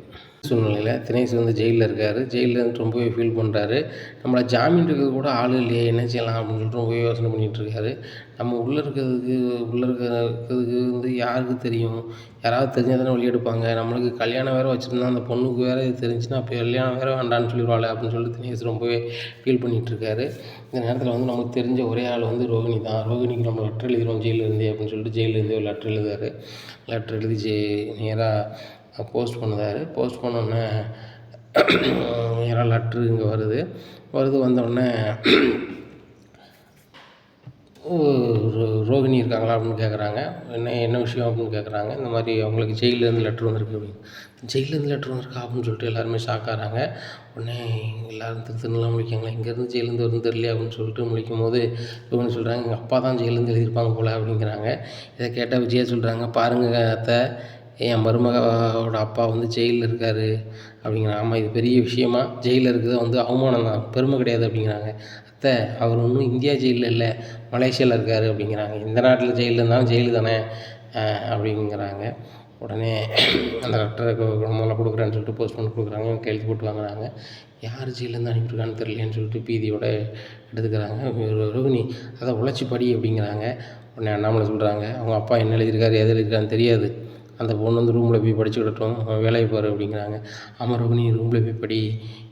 சூழ்நிலையில் தினேஷ் வந்து ஜெயிலில் இருக்கார். ஜெயிலில் இருந்து ரொம்பவே ஃபீல் பண்ணுறாரு. நம்மளை ஜாமீன் இருக்கிறது கூட ஆள் இல்லையே, என்ன செய்யலாம் அப்படின்னு சொல்லிட்டு ரொம்பவே யோசனை பண்ணிகிட்ருக்காரு. நம்ம உள்ளே இருக்கிறதுக்கு வந்து யாருக்கு தெரியும், யாராவது தெரிஞ்சால் தானே வெளியெடுப்பாங்க, நம்மளுக்கு கல்யாணம் வேறு வச்சுருந்தா அந்த பொண்ணுக்கு வேறு இது தெரிஞ்சுன்னா அப்போ கல்யாணம் வேறு வேண்டான்னு சொல்லிடுவாள் அப்படின்னு சொல்லிட்டு தினேஷ் ரொம்பவே ஃபீல் பண்ணிகிட்ருக்காரு. இந்த நேரத்தில் வந்து நமக்கு தெரிஞ்ச ஒரே ஆள் வந்து ரோகிணி தான். ரோகிணிக்கு நம்ம லெட்டர் எழுதிடுவோம் ஜெயிலேருந்தே அப்படின்னு சொல்லிட்டு ஜெயிலேருந்தே ஒரு லெட்டர் எழுதுறாரு. லெட்டர் எழுதி நேராக போஸ்ட் பண்ணுறாரு. போஸ்ட் பண்ணோடனே நேராக லெட்ரு இங்கே வந்தோடனே ரோகிணி இருக்காங்களா அப்படின்னு கேட்குறாங்க. என்ன விஷயம் அப்படின்னு கேட்குறாங்க. இந்த மாதிரி அவங்களுக்கு ஜெயிலேருந்து லெட்ரு வந்திருக்கு அப்படின்னு. ஜெயிலேருந்து லெட்ரு வந்திருக்கா அப்படின்னு சொல்லிட்டு எல்லாருமே ஷாக் ஆகிறாங்க. உடனே எல்லோரும் திருத்தலாம் முழிக்காங்களா, இங்கேருந்து ஜெயிலேருந்து வரும்னு தெரியல அப்படின்னு சொல்லிட்டு முழிக்கும் போது ரோகிணி சொல்கிறாங்க, எங்கள் அப்பா தான் ஜெயிலேருந்து எழுதியிருப்பாங்க போல் அப்படிங்கிறாங்க. இதை கேட்டால் விஜயா சொல்கிறாங்க, பாருங்கள் அத்தை என் மருமகளோட அப்பா வந்து ஜெயிலில் இருக்கார் அப்படிங்கிறாங்க. ஆமாம், இது பெரிய விஷயமா? ஜெயிலில் இருக்கிறது வந்து அவமானம் தான், பெருமை கிடையாது அப்படிங்கிறாங்க. அத்தை, அவர் ஒன்றும் இந்தியா ஜெயிலில் இல்லை, மலேசியாவில் இருக்கார் அப்படிங்கிறாங்க. இந்த நாட்டில் ஜெயிலில் இருந்தாலும் ஜெயிலு தானே அப்படிங்கிறாங்க. உடனே அந்த லெட்டரை முதல்ல கொடுக்குறேன்னு சொல்லிட்டு போஸ்ட்மேன் கொடுக்குறாங்க. இவங்க கையெழுத்து போட்டு வாங்குறாங்க. யார் ஜெயிலேருந்து அனுப்பியிருக்கான்னு தெரியலேன்னு சொல்லிட்டு பீதியோடு எடுத்துக்கிறாங்க. ரோகிணி, அதை உழைச்சி படி அப்படிங்கிறாங்க. உடனே அண்ணாமலை சொல்கிறாங்க, அவங்க அப்பா என்ன எழுதியிருக்காரு எது எழுதியிருக்கான்னு தெரியாது, அந்த பொண்ணு வந்து ரூமில் போய் படிச்சுக்கிட்டோம், வேலையை பாரு அப்படிங்கிறாங்க. ஆமாம் ரோகிணி, ரூமில் போய் படி,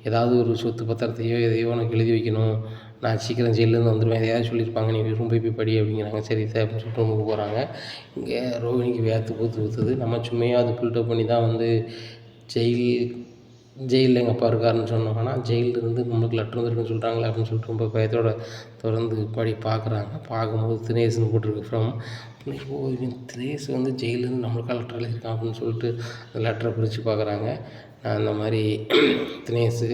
ஏதாவது ஒரு சொத்து பத்திரத்தையோ எதையோ உனக்கு எழுதி வைக்கணும், நான் சீக்கிரம் ஜெயிலேருந்து வந்துடுவேன், எதையாவது சொல்லியிருப்பாங்க, நீ ரூம் போய் படி அப்படிங்கிறாங்க. சரி சார் அப்படின்னு சொல்லிட்டு ரூமுக்கு போகிறாங்க. இங்கே ரோகிணிக்கு வேர்த்து ஊற்றுது. நம்ம சும்மையாக அது ஃபில்டர் பண்ணி தான் வந்து ஜெயிலில் எங்கள் அப்பா இருக்காருன்னு சொன்னோம். ஆனால் ஜெயிலிருந்து நம்மளுக்கு லெட்ரு வந்துருக்குன்னு சொல்கிறாங்களே அப்படின்னு சொல்லிட்டு ரொம்ப பயத்தோட திறந்து பார்க்குறாங்க. பார்க்கும்போது தினேஷ்னு போட்டிருக்கு ஃப்ரம். ஓ, இவன் தினேஷ் வந்து ஜெயிலேருந்து நம்மளுக்காக லெட்டர் எழுதியிருக்கான் அப்படின்னு சொல்லிட்டு அந்த லெட்டரை பிரித்து பார்க்குறாங்க. நான் அந்த மாதிரி தினேஷ்,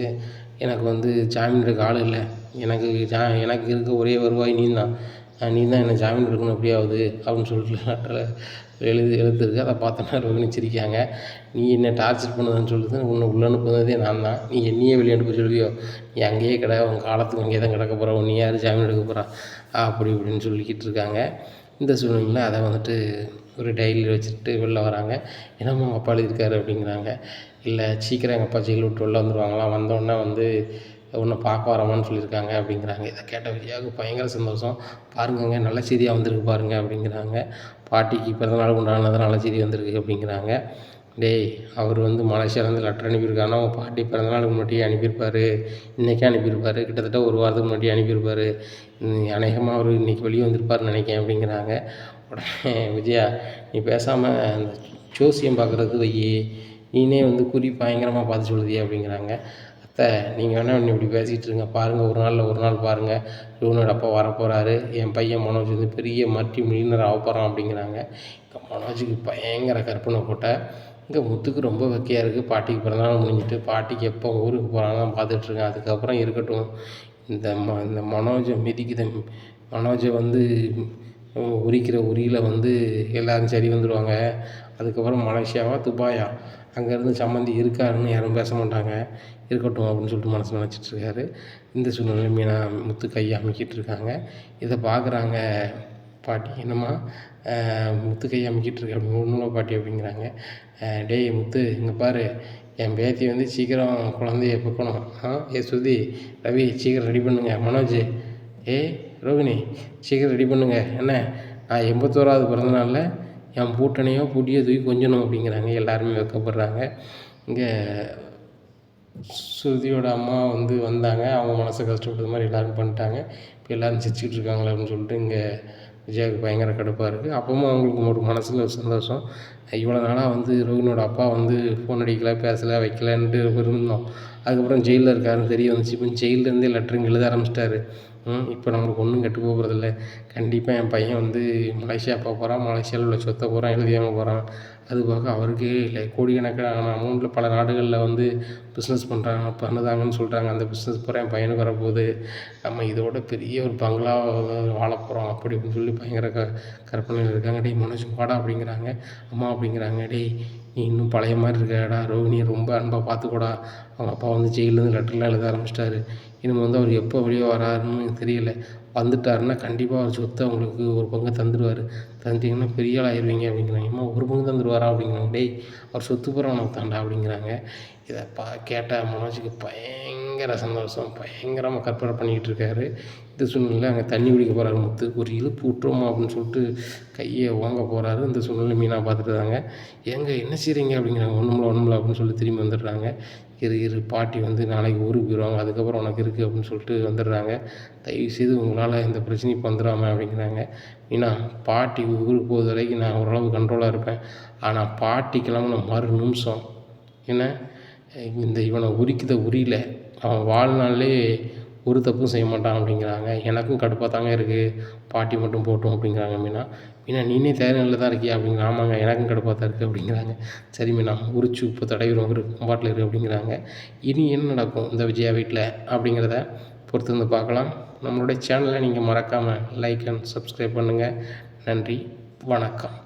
எனக்கு வந்து ஜாமீன் எடுக்க ஆள் இல்லை, எனக்கு இருக்க ஒரே வருவாய் நீ தான் என்னை ஜாமீன் எடுக்கணும் எப்படியாவது அப்படின்னு சொல்லிட்டு லெட்டரில் எழுதிருக்கு. அதை பார்த்தோன்னா ரோகிணி சிரிக்காங்க. நீ என்ன டார்ச்சர் பண்ணுதுன்னு சொல்லிட்டு உன்னை உள்ளே அனுப்புனதே நான் தான், நீ என்னையே வெளியே அனுப்ப சொல்லுவியோ, நீ அங்கேயே உன் காலத்துக்கு அங்கேயே தான் கிடக்க போகிற, நீ யார் ஜாமீன் எடுக்க போகிறா அப்படி இப்படின்னு சொல்லிக்கிட்டு இருக்காங்க. இந்த சூழ்நிலையில் அதை வந்துட்டு ஒரு டைரியில் வச்சுட்டு வெளில வராங்க. என்னம்மா உங்கள் அப்பா எழுதியிருக்காரு அப்படிங்கிறாங்க. இல்லை, சீக்கிரம் எங்கள் அப்பா ஜெயில் விட்டு வெளில வந்துடுவாங்களாம், வந்தோடனே வந்து உன்னை பார்க்க வரமான்னு சொல்லியிருக்காங்க அப்படிங்கிறாங்க. இதை கேட்ட விஜயாவுக்கு பயங்கர சந்தோஷம். பாருங்கங்க, நல்ல செய்தியாக வந்திருக்கு பாருங்க அப்படிங்கிறாங்க. பாட்டிக்கு பிறந்தநாள் கொண்டாடினது நல்ல செய்தி வந்திருக்கு அப்படிங்கிறாங்க. டேய், அவர் வந்து மலேசியாவிலேருந்து லெட்டர் அனுப்பியிருக்காருன்னா அவங்க பாட்டி பிறந்தநாளுக்கு முன்னாடியே அனுப்பியிருப்பார், இன்றைக்கே அனுப்பியிருப்பார், கிட்டத்தட்ட ஒரு வாரத்துக்கு முன்னாடியே அனுப்பியிருப்பார், அநேகமாக அவர் இன்றைக்கி வெளியே வந்திருப்பார்னு நினைக்கிறேன் அப்படிங்கிறாங்க. உடனே விஜயா, நீ பேசாமல் அந்த ஜோசியம் பார்க்குறது நீனே வந்து குறி பயங்கரமாக பார்த்து சொல்லுதியே அப்படிங்கிறாங்க. அத்தை, நீங்கள் வேணால் இப்படி பேசிகிட்டு இருங்க, பாருங்கள் ஒரு நாள் பாருங்கள், இவனோட அப்பா வரப்போகிறாரு, என் பையன் மனோஜ் வந்து பெரிய மல்டி மில்லியனர் ஆக போகிறான் அப்படிங்கிறாங்க. மனோஜுக்கு பயங்கர கற்பனை போட்ட இங்கே முத்துக்கு ரொம்ப வெக்கையாக இருக்குது. பாட்டிக்கு பிறந்தநாள் முடிஞ்சிட்டு பாட்டிக்கு எப்போ ஊருக்கு போகிறாங்கன்னு பார்த்துட்ருக்கேன். அதுக்கப்புறம் இருக்கட்டும், இந்த மனோஜை வந்து உரிக்கிற உரியில் வந்து எல்லோரும் சரி வந்துடுவாங்க. அதுக்கப்புறம் மலேசியாவா துபாயா அங்கேருந்து சம்மந்தி இருக்காருன்னு யாரும் பேச மாட்டாங்க, இருக்கட்டும் அப்படின்னு சொல்லிட்டு மனசு நினச்சிட்ருக்காரு. இந்த சூழ்நிலை மீனா முத்து கையை அமுக்கிட்டு இருக்காங்க. இதை பார்க்குறாங்க பாட்டி. என்னம்மா முத்து கையை அமுக்கிட்டு இருக்க அப்படின்னு, ஒன்றும் பாட்டி அப்படிங்கிறாங்க. டேய் முத்து, இங்கே பாரு, என் பேத்தி வந்து சீக்கிரம் குழந்தைய பெக்கணும். சுதி, ரவி சீக்கிரம் ரெடி பண்ணுங்க. மனோஜ், ரோகிணி சீக்கிரம் ரெடி பண்ணுங்க. என்ன, நான் 81வது பிறந்தநாளில் என் பூட்டனையோ பூட்டியோ தூக்கி கொஞ்சணும் அப்படிங்கிறாங்க. எல்லாருமே வைக்கப்படுறாங்க. இங்கே ஸ்ருதியோட அம்மா வந்து வந்தாங்க. அவங்க மனசை கஷ்டப்படுற மாதிரி எல்லோரும் பண்ணிட்டாங்க. இப்போ எல்லோரும் சிரிச்சுக்கிட்டு இருக்காங்களே அப்படின்னு சொல்லிட்டு இங்கே விஜயாவுக்கு பயங்கர கடுப்பாக இருக்குது. அப்பவும் அவங்களுக்கு ஒரு மனசில் ஒரு சந்தோஷம். இவ்வளோ நாளாக வந்து ரோகிணியோட அப்பா வந்து ஃபோன் அடிக்கலை, பேசலை, வைக்கலைன்ட்டு இருந்தோம். அதுக்கப்புறம் ஜெயிலில் இருக்காருன்னு தெரிய வந்துச்சு. இப்போ ஜெயிலேருந்தே லெட்டருங்க எழுத ஆரம்பிச்சிட்டாரு. இப்போ நம்மளுக்கு ஒன்றும் கெட்டு போகிறதில்ல. கண்டிப்பாக என் பையன் வந்து மலேசியா போகிறான், மலேசியாவில் உள்ள சொத்தை பூரா எழுதி வாங்க போகிறான். அதுபோக அவருக்கே இல்லை கோடிக்கணக்கான அமௌண்ட்டில் பல நாடுகளில் வந்து பிஸ்னஸ் பண்ணுறாங்கன்னு சொல்கிறாங்க. அந்த பிஸ்னஸ் பூரா என் பையனுக்கு வரப்போகுது. நம்ம இதோட பெரிய ஒரு பங்களா வாழ போகிறோம் அப்படி இப்படின்னு சொல்லி பயங்கர கற்பனையில் இருக்காங்க. டேய் மனோஜ் வாடா அப்படிங்கிறாங்க. அம்மா அப்படிங்கிறாங்க. டேய், நீ இன்னும் பழைய மாதிரி இருக்காடா, ரோகிணியை ரொம்ப அன்பாக பார்த்துக்கூடா, அவங்க அப்பா வந்து ஜெயிலேருந்து லெட்டர்லாம் எழுத ஆரம்பிச்சிட்டாரு, இனிமேல் வந்து அவர் எப்போ வெளியே வராருன்னு தெரியல, வந்துட்டாருன்னா கண்டிப்பாக அவர் சொத்தை அவங்களுக்கு ஒரு பங்கு தந்துடுவார், தந்துட்டிங்கன்னா பெரிய ஆள் ஆயிடுவீங்க அப்படிங்கிறாங்க. அம்மா ஒரு பங்கு தந்துடுவாரா அப்படிங்கிறாங்க. டேய், அவர் சொத்து பூரா உனக்கு தாண்டா அப்படிங்கிறாங்க. இதை கேட்டால் மனோஜுக்கு பயங்கர சந்தோஷம், பயங்கரமாக கற்பனை பண்ணிக்கிட்டு இருக்காரு. இந்த சூழ்நிலையில் அங்கே தண்ணி குடிக்க போகிறாரு முத்து. ஒரு இழுப்பு விட்டுருமா அப்படின்னு சொல்லிட்டு கையை வாங்க போகிறாரு. இந்த சூழ்நிலை மீனாக பார்த்துட்டுறாங்க. ஏங்க என்ன செய்கிறீங்க அப்படிங்கிறாங்க. ஒன்றுமில்ல அப்படின்னு சொல்லி திரும்பி வந்துடுறாங்க. இரு பாட்டி வந்து நாளைக்கு ஊருக்கு போயிடுவாங்க, அதுக்கப்புறம் உனக்கு இருக்குது அப்படின்னு சொல்லிட்டு வந்துடுறாங்க. தயவுசெய்து உங்களால் எந்த பிரச்சனையும் இப்போ வந்துடாமல் அப்படிங்கிறாங்க. மீனா, பாட்டி ஊருக்கு போகிற வரைக்கும் நான் ஓரளவு கண்ட்ரோலாக இருப்பேன், ஆனால் பாட்டி கிளம்புன மறு நிமிஷம் ஏன்னா இவனை உரிக்கிற உரியில் அவன் வாழ்நாளே ஒரு தப்பும் செய்ய மாட்டான் அப்படிங்கிறாங்க. எனக்கும் கடுப்பாக தாங்க இருக்குது, பாட்டி மட்டும் போட்டோம் அப்படிங்கிறாங்க மீனா. நீனே தேவையில்லை தான் இருக்கியா அப்படிங்கிற. ஆமாங்க, எனக்கும் கடுப்பாக தான் இருக்குது அப்படிங்கிறாங்க. சரி மீனா, உரிச்சு உப்பு தடவிடும் பாட்டில் இருக்குது அப்படிங்கிறாங்க. இனி என்ன நடக்கும் இந்த விஜயா வீட்டில் அப்படிங்கிறத பொறுத்து வந்து பார்க்கலாம். நம்மளுடைய சேனலை நீங்கள் மறக்காமல் லைக் அண்ட் சப்ஸ்கிரைப் பண்ணுங்கள். நன்றி, வணக்கம்.